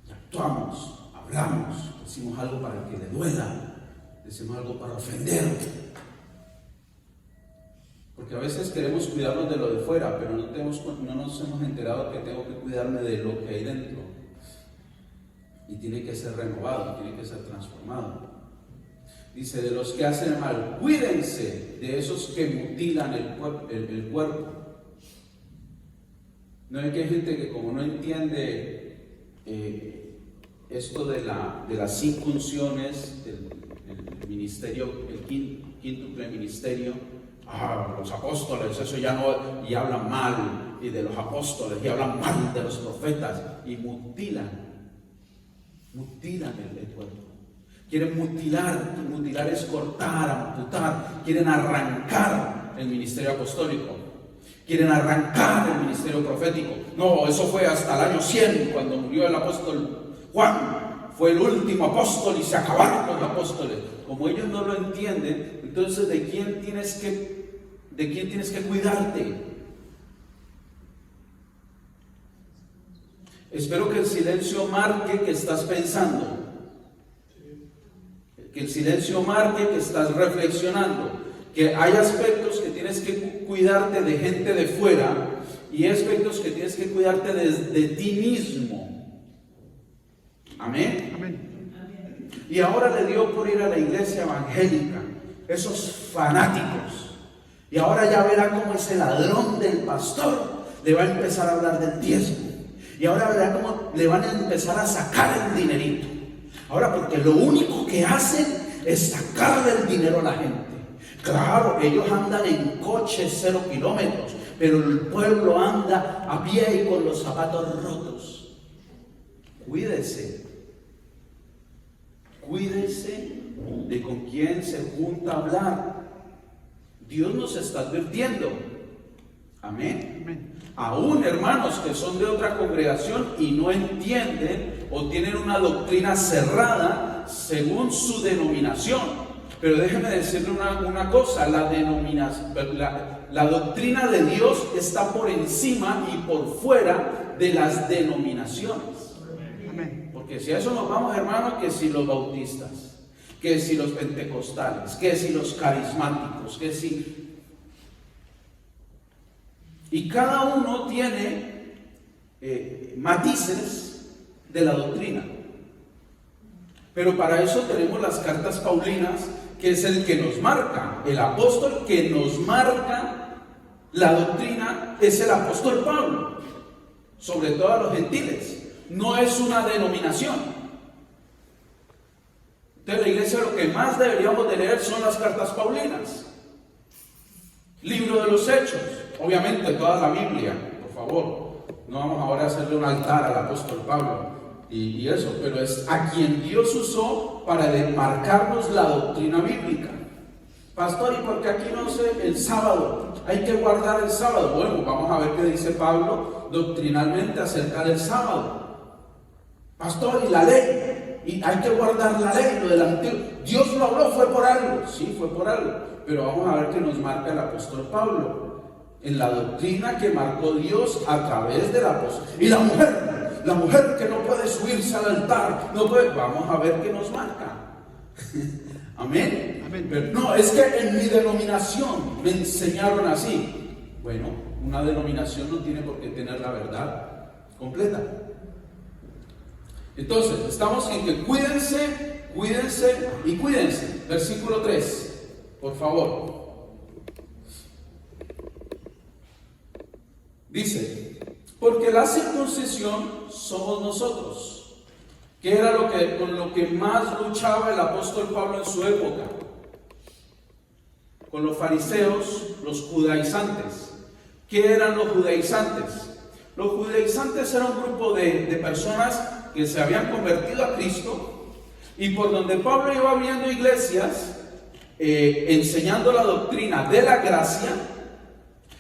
y actuamos, hablamos, decimos algo para que le duela, decimos algo para ofender. Porque a veces queremos cuidarnos de lo de fuera, pero no nos hemos enterado que tengo que cuidarme de lo que hay dentro. Y tiene que ser renovado, tiene que ser transformado. Dice, de los que hacen mal, cuídense de esos que mutilan el cuerpo. No es que hay gente que como no entiende esto de las incunciones, el ministerio, el quíntuple ministerio, los apóstoles, eso ya no, y hablan mal, y de los apóstoles, y hablan mal de los profetas, y mutilan el cuerpo. Quieren mutilar es cortar, amputar, quieren arrancar el ministerio apostólico, quieren arrancar el ministerio profético. No, eso fue hasta el año 100, cuando murió el apóstol Juan, fue el último apóstol y se acabaron los apóstoles. Como ellos no lo entienden, entonces ¿de quién tienes que cuidarte? Espero que el silencio marque que estás pensando. Que el silencio marque que estás reflexionando, que hay aspectos que tienes que cuidarte de gente de fuera y aspectos que tienes que cuidarte de ti mismo. Amén. Amén. Y ahora le dio por ir a la iglesia evangélica, esos fanáticos, y ahora ya verá cómo ese ladrón del pastor le va a empezar a hablar del diezmo, y ahora verá cómo le van a empezar a sacar el dinerito. Ahora, porque lo único que hacen es sacarle el dinero a la gente. Claro, ellos andan en coches 0 kilómetros, pero el pueblo anda a pie y con los zapatos rotos. Cuídese de con quién se junta a hablar. Dios nos está advirtiendo. Amén. Amén. Aún hermanos que son de otra congregación y no entienden o tienen una doctrina cerrada según su denominación. Pero déjeme decirle una cosa, la doctrina de Dios está por encima y por fuera de las denominaciones. Amén. Porque si a eso nos vamos, hermanos, que si los bautistas, que si los pentecostales, que si los carismáticos, que si... Y cada uno tiene matices de la doctrina. Pero para eso tenemos las cartas paulinas, que es el que nos marca. El apóstol que nos marca la doctrina es el apóstol Pablo, sobre todo a los gentiles. No es una denominación. Entonces la iglesia lo que más deberíamos de leer son las cartas paulinas. Libro de los Hechos. Obviamente toda la Biblia, por favor. No vamos ahora a hacerle un altar al apóstol Pablo y eso, pero es a quien Dios usó para demarcarnos la doctrina bíblica. Pastor, ¿y por qué aquí no sé el sábado? Hay que guardar el sábado. Bueno, vamos a ver qué dice Pablo doctrinalmente acerca del sábado. Pastor, ¿y la ley? Y hay que guardar la ley, lo del antiguo. Dios lo habló, fue por algo. Sí, fue por algo. Pero vamos a ver qué nos marca el apóstol Pablo en la doctrina que marcó Dios a través del apóstol. Y la mujer que no puede subirse al altar, no puede. Vamos a ver qué nos marca. Amén. Amén. Pero no, es que en mi denominación me enseñaron así. Bueno, una denominación no tiene por qué tener la verdad completa. Entonces, estamos en que cuídense y cuídense. Versículo 3, por favor. Dice, porque la circuncisión somos nosotros, que era con lo que más luchaba el apóstol Pablo en su época, con los fariseos, los judaizantes. ¿Qué eran los judaizantes? Los judaizantes eran un grupo de personas que se habían convertido a Cristo, y por donde Pablo iba viendo iglesias enseñando la doctrina de la gracia,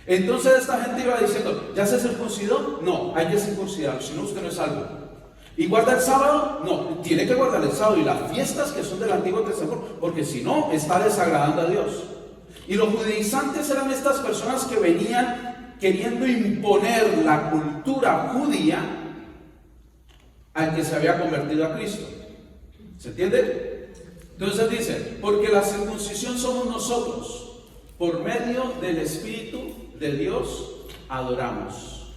entonces esta gente iba diciendo, ¿ya se circuncidó? No, hay que circuncidarlo, si no usted no es salvo. ¿Y guarda el sábado? No, tiene que guardar el sábado y las fiestas que son del Antiguo Testamento, porque si no, está desagradando a Dios. Y los judaizantes eran estas personas que venían queriendo imponer la cultura judía al que se había convertido a Cristo. ¿Se entiende? Entonces dice, porque la circuncisión somos nosotros, por medio del Espíritu de Dios adoramos.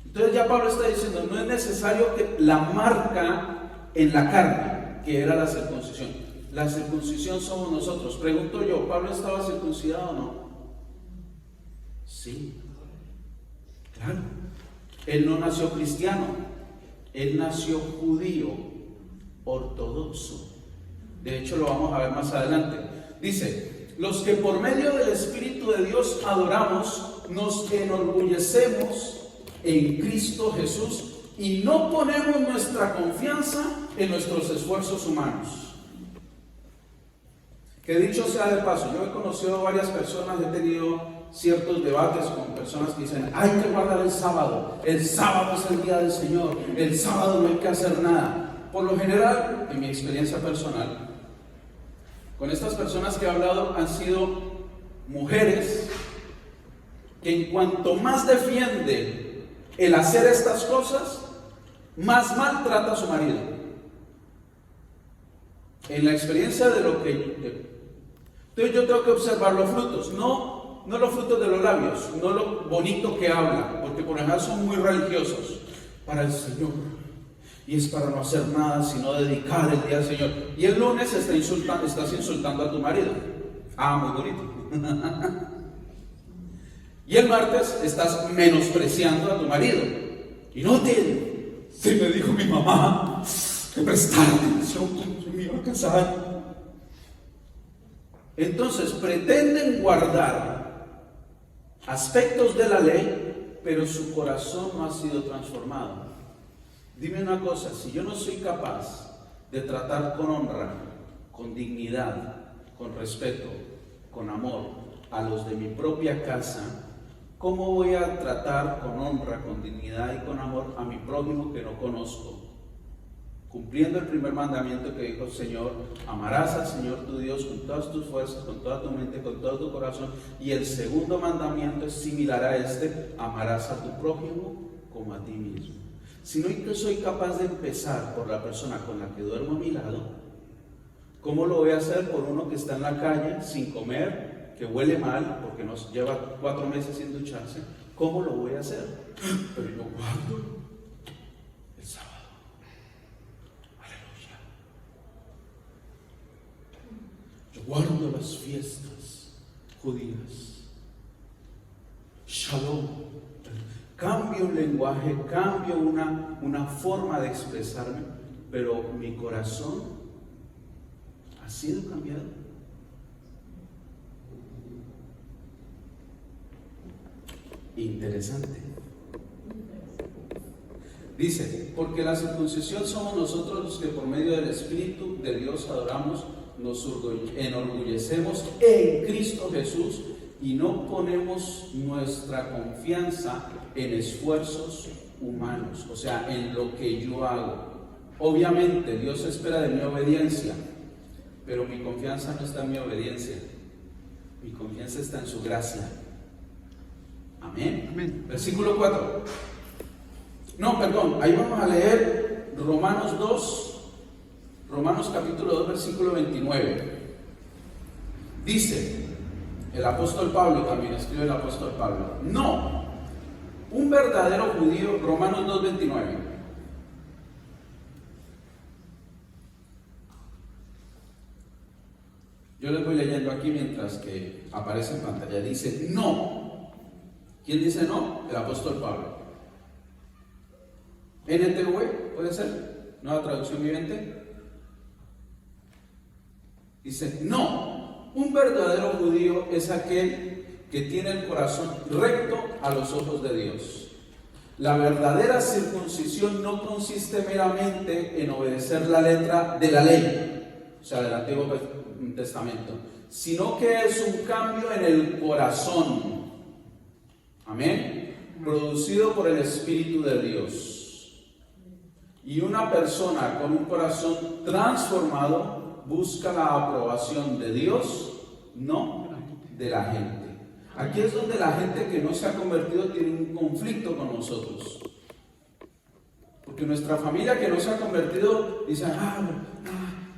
Entonces ya Pablo está diciendo, no es necesario que la marca en la carne, que era la circuncisión. La circuncisión somos nosotros. Pregunto yo, ¿Pablo estaba circuncidado o no? Sí, claro. Él no nació cristiano, él nació judío, ortodoxo. De hecho, lo vamos a ver más adelante. Dice, los que por medio del Espíritu de Dios adoramos, nos enorgullecemos en Cristo Jesús y no ponemos nuestra confianza en nuestros esfuerzos humanos. Que dicho sea de paso, yo he conocido varias personas, he tenido ciertos debates con personas que dicen, hay que guardar el sábado es el día del Señor, el sábado no hay que hacer nada. Por lo general, en mi experiencia personal, con estas personas que he hablado han sido mujeres que en cuanto más defiende el hacer estas cosas, más mal trata a su marido. En la experiencia de lo que... Entonces yo tengo que observar los frutos, no los frutos de los labios, no lo bonito que habla, porque por ejemplo son muy religiosos para el Señor. Y es para no hacer nada, sino dedicar el día al Señor. Y el lunes estás insultando a tu marido. Ah, muy bonito. Y el martes estás menospreciando a tu marido. Inútil. Sí, me dijo mi mamá que prestar atención cuando me iba a casar. Entonces pretenden guardar aspectos de la ley, pero su corazón no ha sido transformado. Dime una cosa, si yo no soy capaz de tratar con honra, con dignidad, con respeto, con amor a los de mi propia casa, ¿cómo voy a tratar con honra, con dignidad y con amor a mi prójimo que no conozco? Cumpliendo el primer mandamiento que dijo el Señor, amarás al Señor tu Dios con todas tus fuerzas, con toda tu mente, con todo tu corazón. Y el segundo mandamiento es similar a este, amarás a tu prójimo como a ti mismo. Si no soy capaz de empezar por la persona con la que duermo a mi lado, ¿cómo lo voy a hacer por uno que está en la calle sin comer, que huele mal porque nos lleva 4 meses sin ducharse? ¿Cómo lo voy a hacer? Pero yo guardo el sábado. Aleluya. Yo guardo las fiestas judías. Shalom. Cambio un lenguaje, cambio una forma de expresarme, pero mi corazón ha sido cambiado. Interesante. Dice, porque la circuncisión somos nosotros los que por medio del Espíritu de Dios adoramos, nos enorgullecemos en Cristo Jesús y no ponemos nuestra confianza en esfuerzos humanos, o sea, en lo que yo hago. Obviamente Dios espera de mi obediencia, pero mi confianza no está en mi obediencia, mi confianza está en su gracia. Amén. Amén. Versículo 4. No, perdón, ahí vamos a leer Romanos 2, Romanos capítulo 2, versículo 29. Dice el apóstol Pablo, también escribe el apóstol Pablo, no, un verdadero judío, Romanos 2, 29. Yo les voy leyendo aquí mientras que aparece en pantalla. Dice, no, ¿Quién dice no? El apóstol Pablo. NTV, ¿puede ser? Nueva traducción viviente. Dice, no, un verdadero judío es aquel que tiene el corazón recto a los ojos de Dios. La verdadera circuncisión no consiste meramente en obedecer la letra de la ley, o sea, del Antiguo Testamento, sino que es un cambio en el corazón, amén, producido por el Espíritu de Dios. Y una persona con un corazón transformado busca la aprobación de Dios, no de la gente. Aquí es donde la gente que no se ha convertido tiene un conflicto con nosotros. Porque nuestra familia que no se ha convertido dice,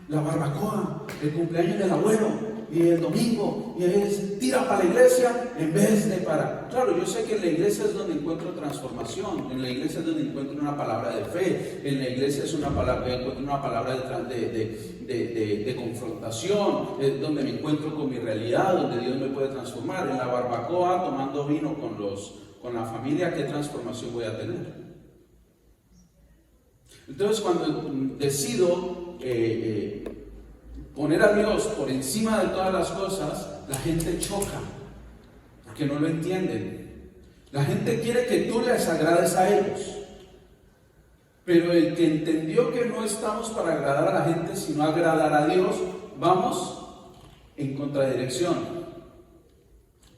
la barbacoa, el cumpleaños del abuelo y el domingo, y es tira para la iglesia en vez de para... Claro, yo sé que en la iglesia es donde encuentro transformación, en la iglesia es donde encuentro una palabra de fe, en la iglesia es encuentro una palabra de confrontación, es donde me encuentro con mi realidad, donde Dios me puede transformar. En la barbacoa, tomando vino con la familia, ¿qué transformación voy a tener? Entonces, cuando decido poner a Dios por encima de todas las cosas, la gente choca, porque no lo entienden. La gente quiere que tú les agrades a ellos, pero el que entendió que no estamos para agradar a la gente, sino agradar a Dios, vamos en contradirección.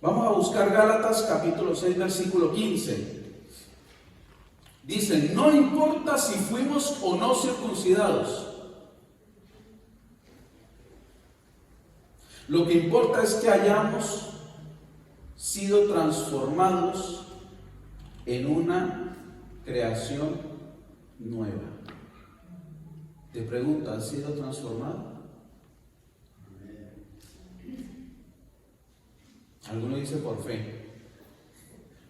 Vamos a buscar Gálatas capítulo 6, versículo 15. Dice, no importa si fuimos o no circuncidados. Lo que importa es que hayamos sido transformados en una creación nueva. Te pregunto, ¿has sido transformado? Alguno dice por fe,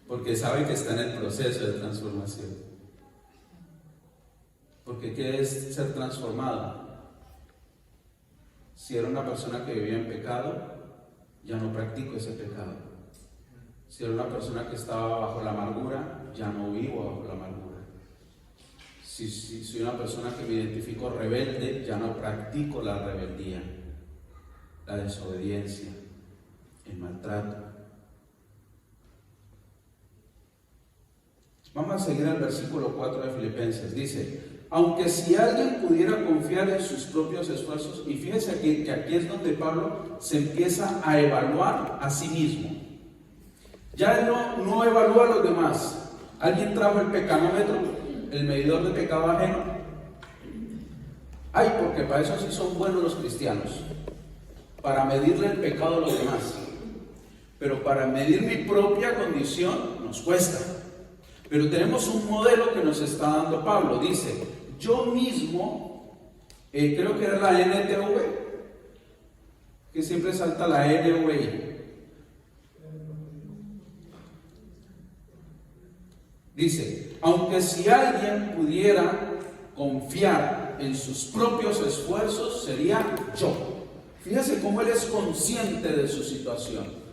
porque sabe que está en el proceso de transformación. Porque ¿qué es ser transformado? Si era una persona que vivía en pecado, ya no practico ese pecado. Si era una persona que estaba bajo la amargura, ya no vivo bajo la amargura. Si soy una persona que me identifico rebelde, ya no practico la rebeldía, la desobediencia, el maltrato. Vamos a seguir al versículo 4 de Filipenses. Dice, aunque si alguien pudiera confiar en sus propios esfuerzos, y fíjense que aquí es donde Pablo se empieza a evaluar a sí mismo. Ya él no evalúa a los demás. ¿Alguien trajo el pecanómetro, el medidor de pecado ajeno? Ay, porque para eso sí son buenos los cristianos, para medirle el pecado a los demás. Pero para medir mi propia condición nos cuesta. Pero tenemos un modelo que nos está dando Pablo. Dice, yo mismo, creo que era la NTV, que siempre salta la NV. Dice, aunque si alguien pudiera confiar en sus propios esfuerzos, sería yo. Fíjese cómo él es consciente de su situación.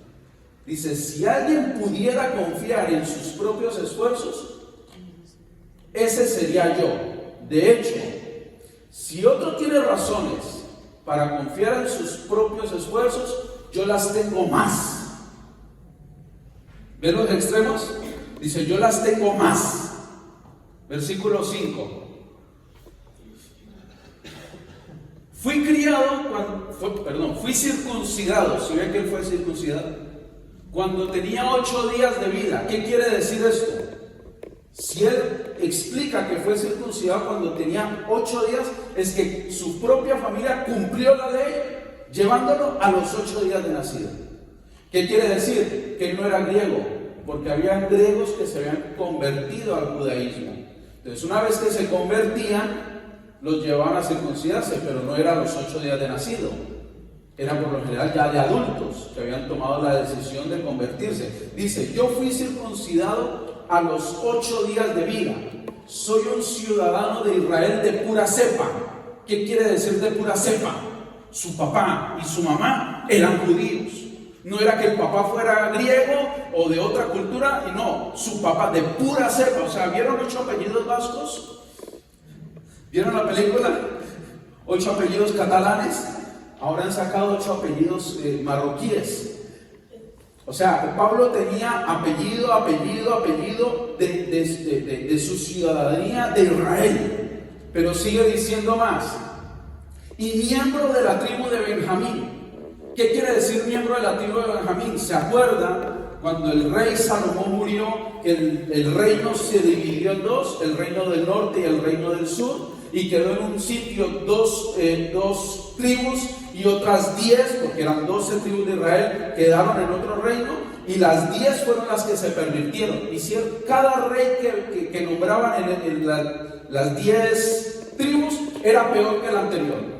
Dice, si alguien pudiera confiar en sus propios esfuerzos, ese sería yo. De hecho, si otro tiene razones para confiar en sus propios esfuerzos, yo las tengo más. ¿Ven los extremos? Dice, yo las tengo más. Versículo 5. Fui circuncidado. ¿Sí ven que él fue circuncidado? Cuando tenía 8 días de vida. ¿Qué quiere decir esto? Si él explica que fue circuncidado cuando tenía 8 días, es que su propia familia cumplió la ley llevándolo a los 8 días de nacido. ¿Qué quiere decir? Que él no era griego, porque había griegos que se habían convertido al judaísmo. Entonces, una vez que se convertían, los llevaban a circuncidarse, pero no era a los 8 días de nacido. Era por lo general ya de adultos que habían tomado la decisión de convertirse. Dice, yo fui circuncidado a los 8 días de vida. Soy un ciudadano de Israel de pura cepa. ¿Qué quiere decir de pura cepa? Su papá y su mamá eran judíos. No era que el papá fuera griego o de otra cultura, y no, su papá de pura cepa. O sea, ¿vieron 8 apellidos vascos? ¿Vieron la película? 8 apellidos catalanes. Ahora han sacado 8 apellidos marroquíes. O sea, Pablo tenía apellido de su ciudadanía de Israel. Pero sigue diciendo más. Y miembro de la tribu de Benjamín. ¿Qué quiere decir miembro de la tribu de Benjamín? ¿Se acuerdan cuando el rey Salomón murió? El reino se dividió en 2, el reino del norte y el reino del sur, y quedó en un sitio dos tribus y otras 10, porque eran 12 tribus de Israel, quedaron en otro reino, y las 10 fueron las que se pervirtieron. Hicieron, cada rey que nombraban en las 10 tribus era peor que el anterior.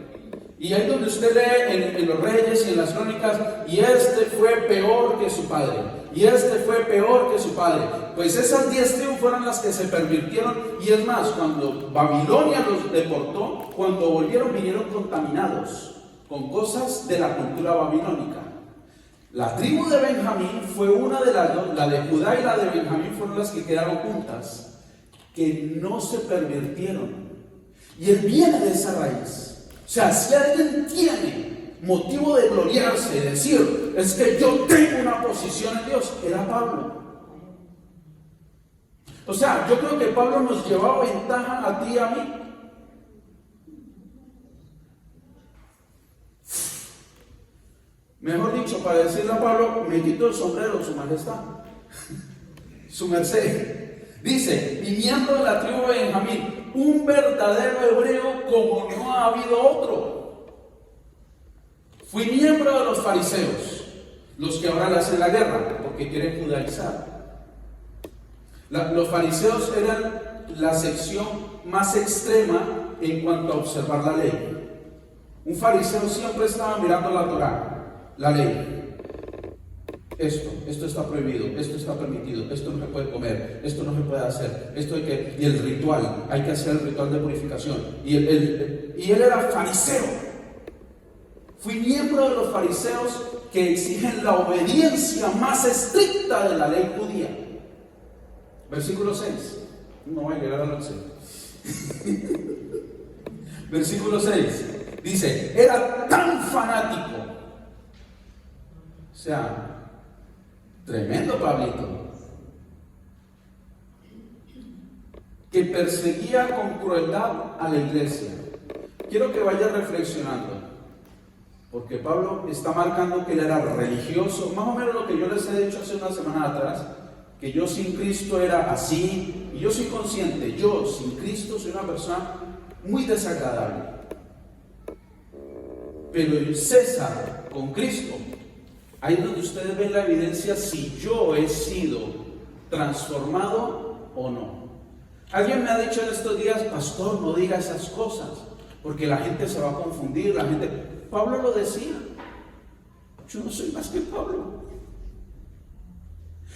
Y ahí donde usted lee en los Reyes y en las Crónicas, y este fue peor que su padre, y este fue peor que su padre. Pues esas 10 tribus fueron las que se pervirtieron, y es más, cuando Babilonia los deportó, cuando volvieron vinieron contaminados con cosas de la cultura babilónica. La tribu de Benjamín fue una de las dos, la de Judá y la de Benjamín fueron las que quedaron juntas, que no se pervirtieron. Y él viene de esa raíz. O sea, si alguien tiene motivo de gloriarse, de decir, es que yo tengo una posición en Dios, era Pablo. O sea, yo creo que Pablo nos llevaba ventaja a ti y a mí. Mejor dicho, para decirle a Pablo, me quito el sombrero, su majestad, su merced. Dice, y miembro de la tribu de Benjamín, un verdadero hebreo como no ha habido otro. Fui miembro de los fariseos, los que ahora le hacen la guerra, porque quieren judaizar. Los fariseos eran la sección más extrema en cuanto a observar la ley. Un fariseo siempre estaba mirando la Torá, la ley. Esto está prohibido, esto está permitido, esto no se puede comer, esto no se puede hacer, esto hay que, y el ritual, hay que hacer el ritual de purificación. Y él era fariseo. Fui miembro de los fariseos que exigen la obediencia más estricta de la ley judía. Versículo 6. No voy a llegar al 11. Versículo 6. Dice, era tan fanático. O sea, tremendo Pablito, que perseguía con crueldad a la iglesia. Quiero que vaya reflexionando, porque Pablo está marcando que él era religioso, más o menos lo que yo les he dicho hace una semana atrás, que yo sin Cristo era así, y yo soy consciente, yo sin Cristo soy una persona muy desagradable. Pero César con Cristo, ahí es donde ustedes ven la evidencia si yo he sido transformado o no. Alguien me ha dicho en estos días, pastor, no diga esas cosas, porque la gente se va a confundir, Pablo lo decía, yo no soy más que Pablo.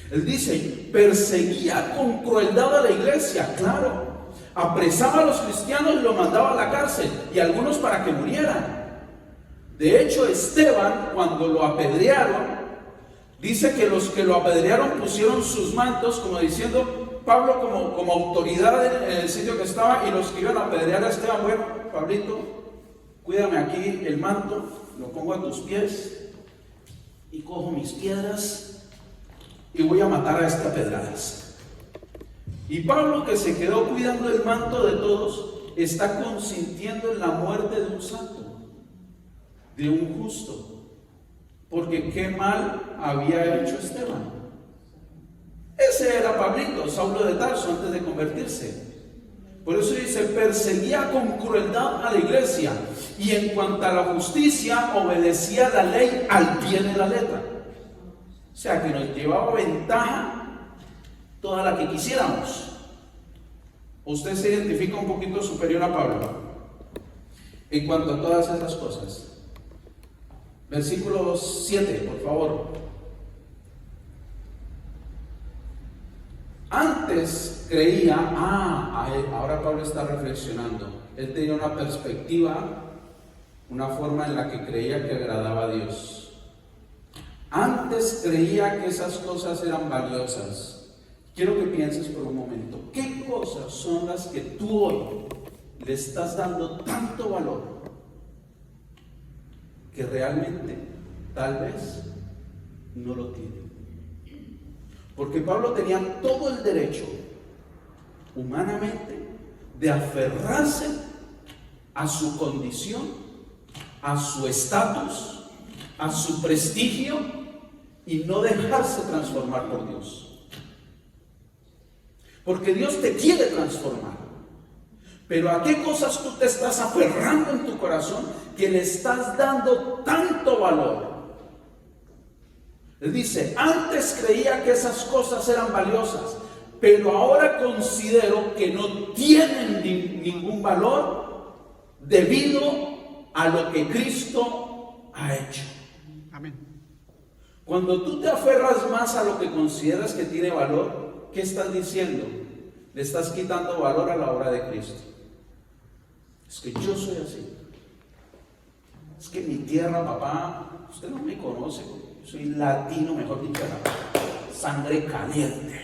Él dice, perseguía con crueldad a la iglesia, claro, apresaba a los cristianos y los mandaba a la cárcel, y algunos para que murieran. De hecho, Esteban, cuando lo apedrearon, dice que los que lo apedrearon pusieron sus mantos, como diciendo, Pablo como autoridad en el sitio que estaba, y los que iban a apedrear a Esteban, bueno, Pablito, cuídame aquí el manto, lo pongo a tus pies, y cojo mis piedras, y voy a matar a estas pedradas. Y Pablo, que se quedó cuidando el manto de todos, está consintiendo en la muerte de un santo, de un justo, porque qué mal había hecho Esteban. Ese era Pablito, Saulo de Tarso, antes de convertirse. Por eso dice, perseguía con crueldad a la iglesia, y en cuanto a la justicia, obedecía la ley al pie de la letra. O sea, que nos llevaba ventaja toda la que quisiéramos. Usted se identifica un poquito superior a Pablo en cuanto a todas esas cosas. Versículo 7, por favor. Antes creía, ahora Pablo está reflexionando. Él tenía una perspectiva, una forma en la que creía que agradaba a Dios. Antes antes creía que esas cosas eran valiosas. Quiero que pienses por un momento, ¿qué cosas son las que tú hoy le estás dando tanto valor que realmente tal vez no lo tiene? Porque Pablo tenía todo el derecho, humanamente, de aferrarse a su condición, a su estatus, a su prestigio y no dejarse transformar por Dios. Porque Dios te quiere transformar. Pero ¿a qué cosas tú te estás aferrando en tu corazón que le estás dando tanto valor? Él dice, antes creía que esas cosas eran valiosas, pero ahora considero que no tienen ningún valor debido a lo que Cristo ha hecho. Amén. Cuando tú te aferras más a lo que consideras que tiene valor, ¿qué estás diciendo? Le estás quitando valor a la obra de Cristo. Es que yo soy así. Es que mi tierra, papá, usted no me conoce. Soy latino, mejor dicho, sangre caliente.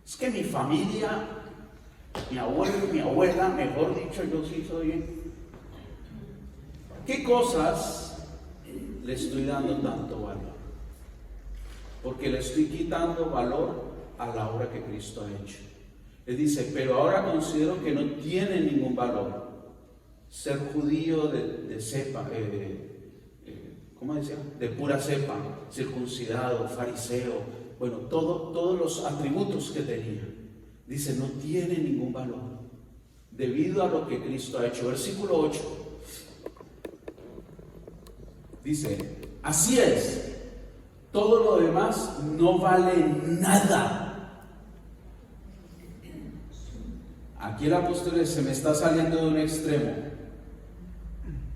Es que mi familia, mi abuelo y mi abuela, mejor dicho, yo sí soy. ¿Qué cosas le estoy dando tanto valor? Porque le estoy quitando valor a la obra que Cristo ha hecho. Él dice, pero ahora considero que no tiene ningún valor ser judío de cepa, ¿cómo decía? De pura cepa, circuncidado, fariseo, bueno, todos los atributos que tenía. Dice, no tiene ningún valor debido a lo que Cristo ha hecho. Versículo 8 dice, así es, todo lo demás no vale nada. Aquí el apóstol se me está saliendo de un extremo.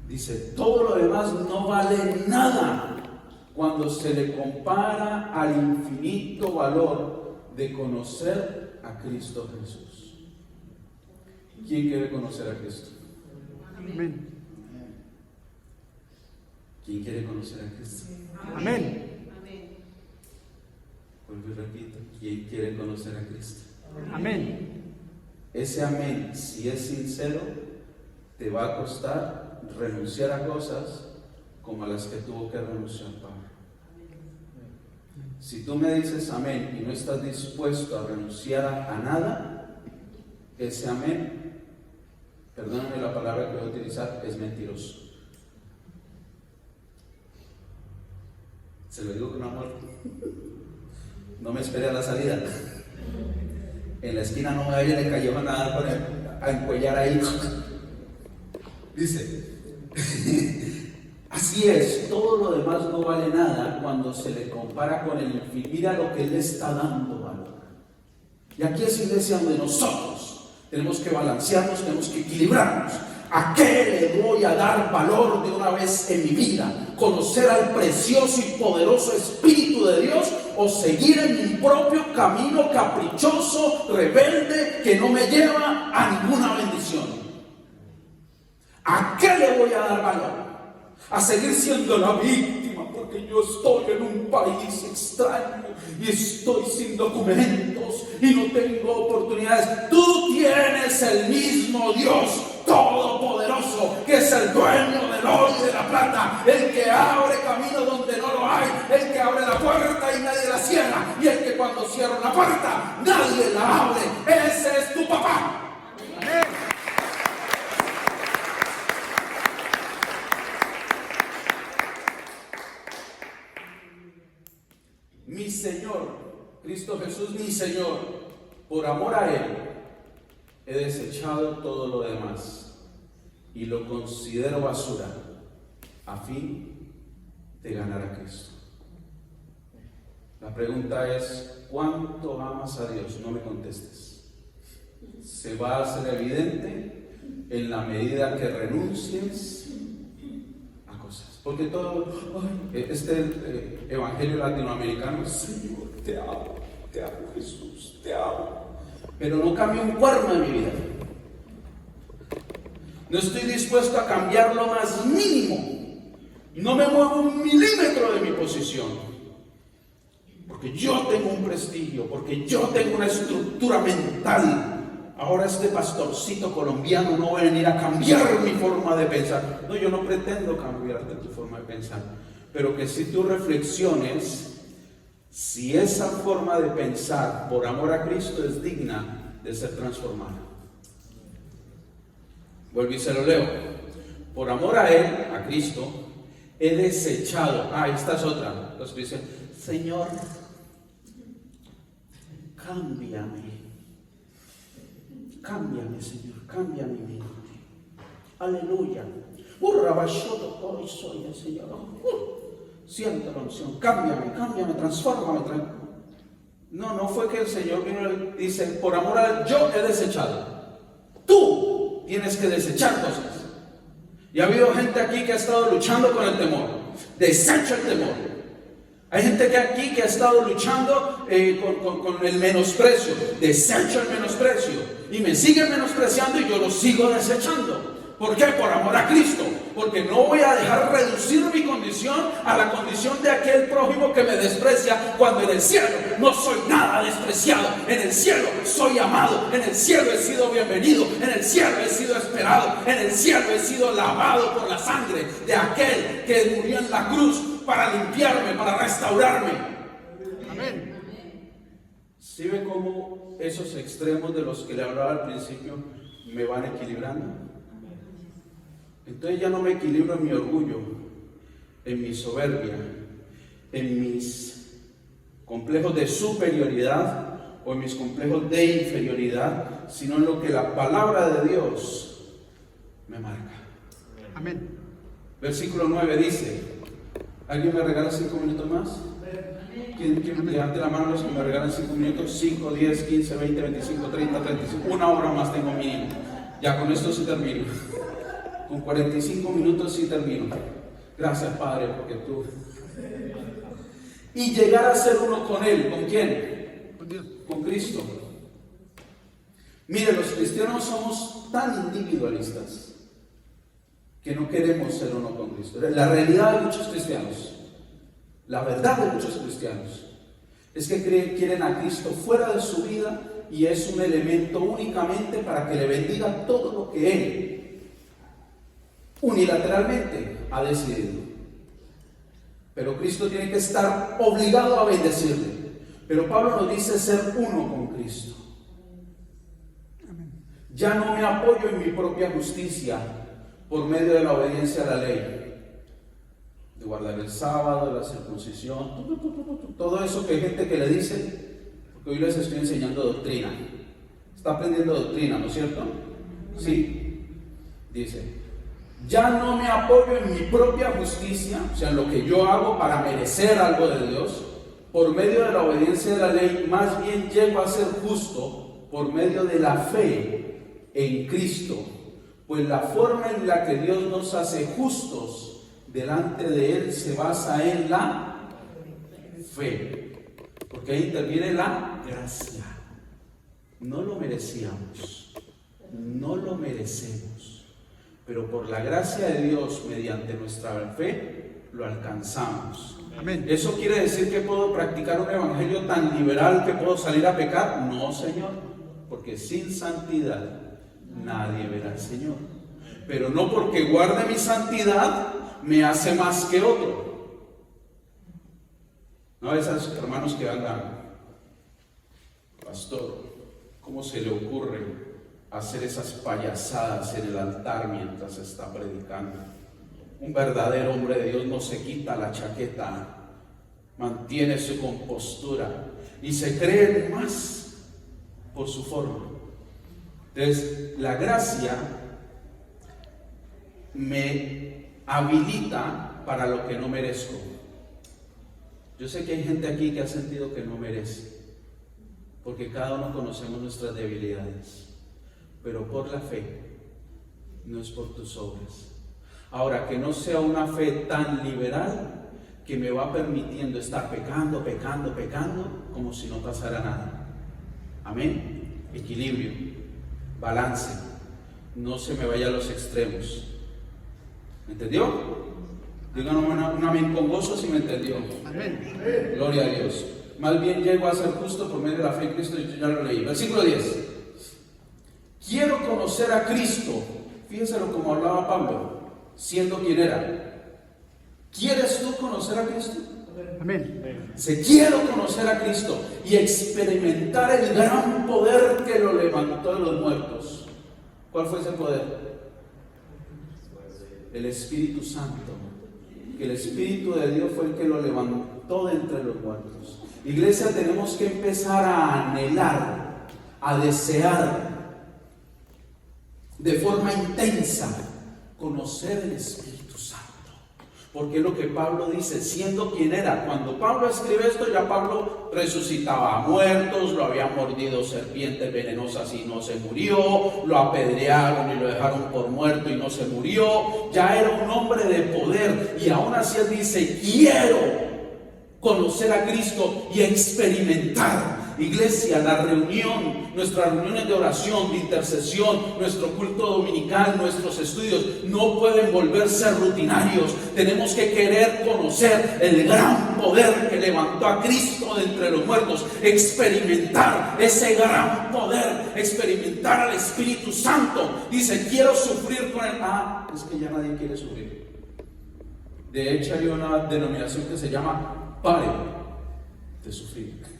Dice, todo lo demás no vale nada cuando se le compara al infinito valor de conocer a Cristo Jesús. ¿Quién quiere conocer a Cristo? Amén. ¿Quién quiere conocer a Cristo? Amén. Vuelvo y repito, ¿quién quiere conocer a Cristo? Amén. Ese amén, si es sincero, te va a costar renunciar a cosas como a las que tuvo que renunciar Pablo. Si tú me dices amén y no estás dispuesto a renunciar a nada, ese amén, perdóname la palabra que voy a utilizar, es mentiroso. Se lo digo con amor. No me espere a la salida. En la esquina no me vaya de callejón a encuellar ahí. Dice, así es, todo lo demás no vale nada cuando se le compara con el infinito. Mira lo que Él le está dando valor. Y aquí es iglesia donde nosotros tenemos que balancearnos, tenemos que equilibrarnos. ¿A qué le voy a dar valor de una vez en mi vida? ¿Conocer al precioso y poderoso Espíritu de Dios o seguir en mi propio camino caprichoso, rebelde, que no me lleva a ninguna bendición? ¿A qué le voy a dar valor? ¿A seguir siendo la víctima porque yo estoy en un país extraño y estoy sin documentos y no tengo oportunidades? Tú tienes el mismo Dios todopoderoso, que es el dueño del oro y de la plata, el que abre camino donde no lo hay, el que abre la puerta y nadie la cierra, y el que cuando cierra una puerta nadie la abre. Ese es tu papá. Amén. Mi Señor, Cristo Jesús, mi Señor, por amor a Él, he desechado todo lo demás y lo considero basura a fin de ganar a Cristo. La pregunta es, ¿cuánto amas a Dios? No me contestes. Se va a hacer evidente en la medida que renuncies a cosas. Porque todo, este evangelio latinoamericano, Señor, te amo Jesús, te amo. Pero no cambio un cuerno de mi vida. No estoy dispuesto a cambiar lo más mínimo. No me muevo un milímetro de mi posición. porque yo tengo un prestigio, porque yo tengo una estructura mental. Ahora este pastorcito colombiano no va a venir a cambiar mi forma de pensar. No, yo no pretendo cambiarte tu forma de pensar, pero que si tú reflexiones si esa forma de pensar por amor a Cristo es digna de ser transformada. Vuelvo y se lo leo. Por amor a Él, a Cristo, he desechado. Esta es otra. Los que dicen, Señor, cámbiame. Cámbiame, Señor, cambia mi mente. Aleluya. Hoy soy el Señor. Siento la unción. Cámbiame, transfórmame. No fue que el Señor vino y dice, por amor a Él, yo he desechado. Tú tienes que desechar cosas. Y ha habido gente aquí que ha estado luchando con el temor. Desecha el temor. Hay gente aquí que ha estado luchando con el menosprecio. Desecho el menosprecio. Y me siguen menospreciando y yo lo sigo desechando. ¿Por qué? Por amor a Cristo. Porque no voy a dejar reducir mi condición a la condición de aquel prójimo que me desprecia, cuando en el cielo no soy nada despreciado. En el cielo soy amado. En el cielo he sido bienvenido. En el cielo he sido esperado. En el cielo he sido lavado por la sangre de aquel que murió en la cruz para limpiarme, para restaurarme. Amén. ¿Sí ve cómo esos extremos de los que le hablaba al principio me van equilibrando? Entonces ya no me equilibro en mi orgullo, en mi soberbia, en mis complejos de superioridad o en mis complejos de inferioridad, sino en lo que la palabra de Dios me marca. Amén. Versículo 9 dice, ¿alguien me regala 5 minutos más? ¿Quién levante la mano los que me regalan 5 minutos? 5, 10, 15, 20, 25, 30, 35. Una hora más tengo mínimo. Ya con esto sí termino. Con 45 minutos sí termino. Gracias, Padre, porque tú. Y llegar a ser uno con Él. ¿Con quién? Con Cristo. Mire, los cristianos somos tan individualistas que no queremos ser uno con Cristo. La realidad de muchos cristianos, la verdad de muchos cristianos, es que quieren a Cristo fuera de su vida y es un elemento únicamente para que le bendiga todo lo que Él unilateralmente ha decidido. Pero Cristo tiene que estar obligado a bendecirle. Pero Pablo nos dice ser uno con Cristo. Ya no me apoyo en mi propia justicia por medio de la obediencia a la ley, de guardar el sábado, de la circuncisión, todo eso que hay gente que le dice, porque hoy les estoy enseñando doctrina. Está aprendiendo doctrina, ¿no es cierto? Sí. Dice, ya no me apoyo en mi propia justicia, o sea, en lo que yo hago para merecer algo de Dios, por medio de la obediencia de la ley, más bien llego a ser justo por medio de la fe en Cristo. Pues la forma en la que Dios nos hace justos delante de Él se basa en la fe. Porque ahí interviene la gracia. No lo merecíamos, no lo merecemos. Pero por la gracia de Dios, mediante nuestra fe, lo alcanzamos. Amén. ¿Eso quiere decir que puedo practicar un evangelio tan liberal que puedo salir a pecar? No, Señor, porque sin santidad nadie verá al Señor. Pero no porque guarde mi santidad me hace más que otro. No, esos hermanos que andan, pastor, ¿cómo se le ocurre hacer esas payasadas en el altar mientras está predicando? Un verdadero hombre de Dios no se quita la chaqueta, mantiene su compostura y se cree más por su forma. Entonces, la gracia me habilita para lo que no merezco. Yo sé que hay gente aquí que ha sentido que no merece, porque cada uno conocemos nuestras debilidades. Pero por la fe, no es por tus obras. Ahora, que no sea una fe tan liberal que me va permitiendo estar pecando, como si no pasara nada. Amén. Equilibrio, balance, no se me vaya a los extremos. ¿Me entendió? Digan un amén con gozo si me entendió. Amén. Gloria a Dios. más bien llego a ser justo por medio de la fe en Cristo, yo ya lo leí. Versículo 10. Quiero conocer a Cristo. Fíjenselo como hablaba Pablo, siendo quien era. ¿Quieres tú conocer a Cristo? Amén. Se quiero conocer a Cristo y experimentar el gran poder que lo levantó de los muertos. ¿Cuál fue ese poder? El Espíritu Santo. Que el Espíritu de Dios fue el que lo levantó de entre los muertos. Iglesia, tenemos que empezar a anhelar, a desear de forma intensa conocer el Espíritu Santo. Porque es lo que Pablo dice, siendo quien era. Cuando Pablo escribe esto, ya Pablo resucitaba a muertos, lo habían mordido serpientes venenosas y no se murió, lo apedrearon y lo dejaron por muerto y no se murió. Ya era un hombre de poder, y aún así él dice, quiero conocer a Cristo y experimentar. Iglesia, la reunión, nuestras reuniones de oración, de intercesión, nuestro culto dominical, nuestros estudios no pueden volverse rutinarios. Tenemos que querer conocer el gran poder que levantó a Cristo de entre los muertos, experimentar ese gran poder, experimentar al Espíritu Santo. Dice, quiero sufrir con él. Es que ya nadie quiere sufrir. De hecho, hay una denominación que se llama pare de sufrir.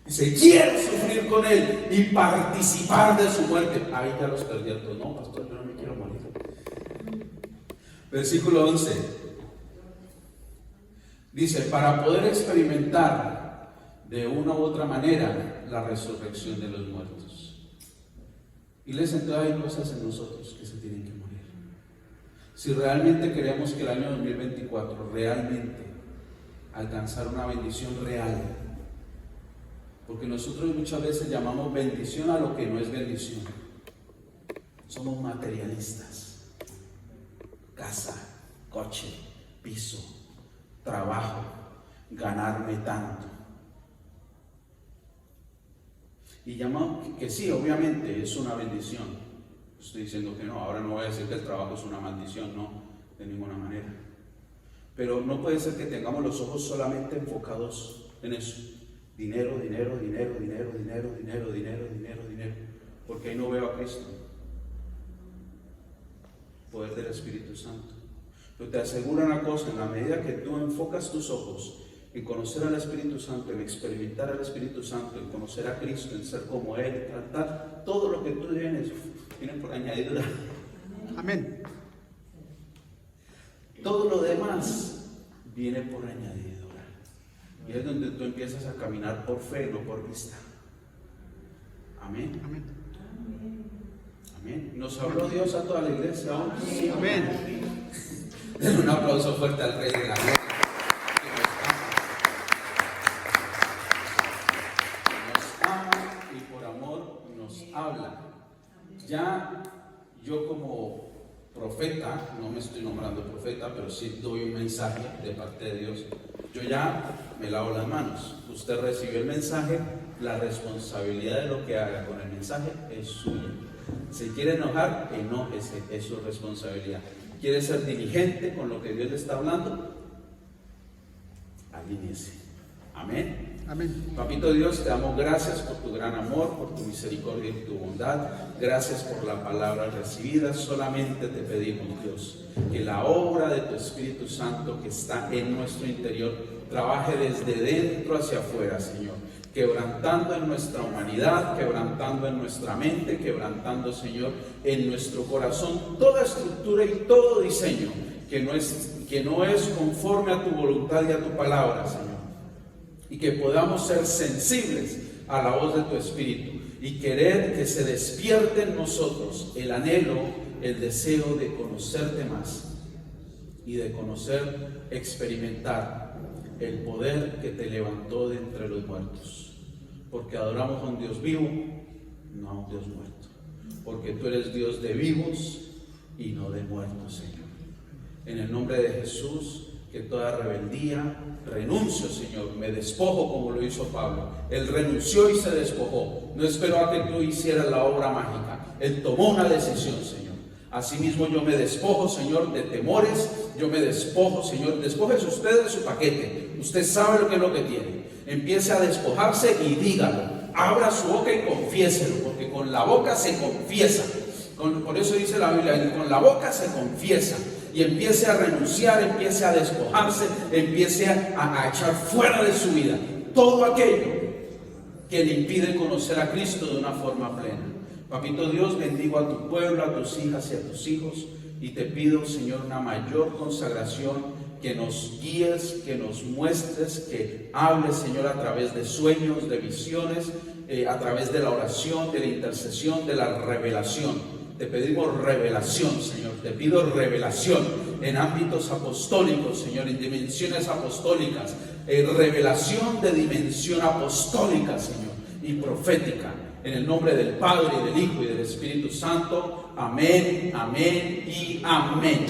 Dice, quiero sufrir con él y participar de su muerte. Ahí ya los perdí a todos. No, pastor, yo no me quiero morir. Versículo 11 dice, para poder experimentar de una u otra manera la resurrección de los muertos. Iglesia, entonces hay cosas en nosotros que se tienen que morir. Si realmente queremos que el año 2024 realmente alcanzar una bendición real, porque nosotros muchas veces llamamos bendición a lo que no es bendición. Somos materialistas. Casa, coche, piso, trabajo, ganarme tanto. Y llamamos que sí, obviamente es una bendición. Estoy diciendo que no, ahora no voy a decir que el trabajo es una maldición, no, de ninguna manera. Pero no puede ser que tengamos los ojos solamente enfocados en eso. Dinero, dinero, dinero, dinero, dinero, dinero, dinero, dinero, dinero. Porque ahí no veo a Cristo. Poder del Espíritu Santo. Pero te aseguro una cosa, en la medida que tú enfocas tus ojos en conocer al Espíritu Santo, en experimentar al Espíritu Santo, en conocer a Cristo, en ser como Él, en tratar, todo lo que tú tienes, viene por añadidura. Amén. Todo lo demás viene por añadidura. Y es donde tú empiezas a caminar por fe, no por vista. Amén. Amén. Amén. ¿Nos habló Dios a toda la iglesia hoy? Sí, amén. Den un aplauso fuerte al Rey de la Gloria. Nos ama y por amor nos habla. Ya yo como profeta, no me estoy nombrando profeta, pero sí doy un mensaje de parte de Dios. Yo ya me lavo las manos. Usted recibió el mensaje, la responsabilidad de lo que haga con el mensaje es suya. Si quiere enojar, enójese, es su responsabilidad. ¿Quiere ser diligente con lo que Dios le está hablando? Alíñese. Amén. Amén. Papito Dios, te damos gracias por tu gran amor, por tu misericordia y tu bondad. Gracias por la palabra recibida. Solamente te pedimos, Dios, que la obra de tu Espíritu Santo que está en nuestro interior trabaje desde dentro hacia afuera, Señor. Quebrantando en nuestra humanidad, quebrantando en nuestra mente, quebrantando, Señor, en nuestro corazón toda estructura y todo diseño que no es conforme a tu voluntad y a tu palabra, Señor. Y que podamos ser sensibles a la voz de tu Espíritu y querer que se despierte en nosotros el anhelo, el deseo de conocerte más y de conocer, experimentar el poder que te levantó de entre los muertos. Porque adoramos a un Dios vivo, no a un Dios muerto. Porque tú eres Dios de vivos y no de muertos, Señor. En el nombre de Jesús, que toda rebeldía, renuncio, Señor, me despojo como lo hizo Pablo. Él renunció y se despojó. No esperó a que tú hicieras la obra mágica. Él tomó una decisión, Señor. Asimismo yo me despojo, Señor, de temores, yo me despojo, Señor. Despójese usted de su paquete. Usted sabe lo que tiene. Empiece a despojarse y dígalo. Abra su boca y confiéselo, porque con la boca se confiesa. Por eso dice la Biblia, con la boca se confiesa. Y empiece a renunciar, empiece a despojarse, empiece a echar fuera de su vida todo aquello que le impide conocer a Cristo de una forma plena. Papito Dios, bendigo a tu pueblo, a tus hijas y a tus hijos, y te pido, Señor, una mayor consagración, que nos guíes, que nos muestres, que hables, Señor, a través de sueños, de visiones, a través de la oración, de la intercesión, de la revelación. Te pedimos revelación, Señor. Te pido revelación en ámbitos apostólicos, Señor, en dimensiones apostólicas, revelación de dimensión apostólica, Señor, y profética. En el nombre del Padre, y del Hijo, y del Espíritu Santo. Amén, amén y amén.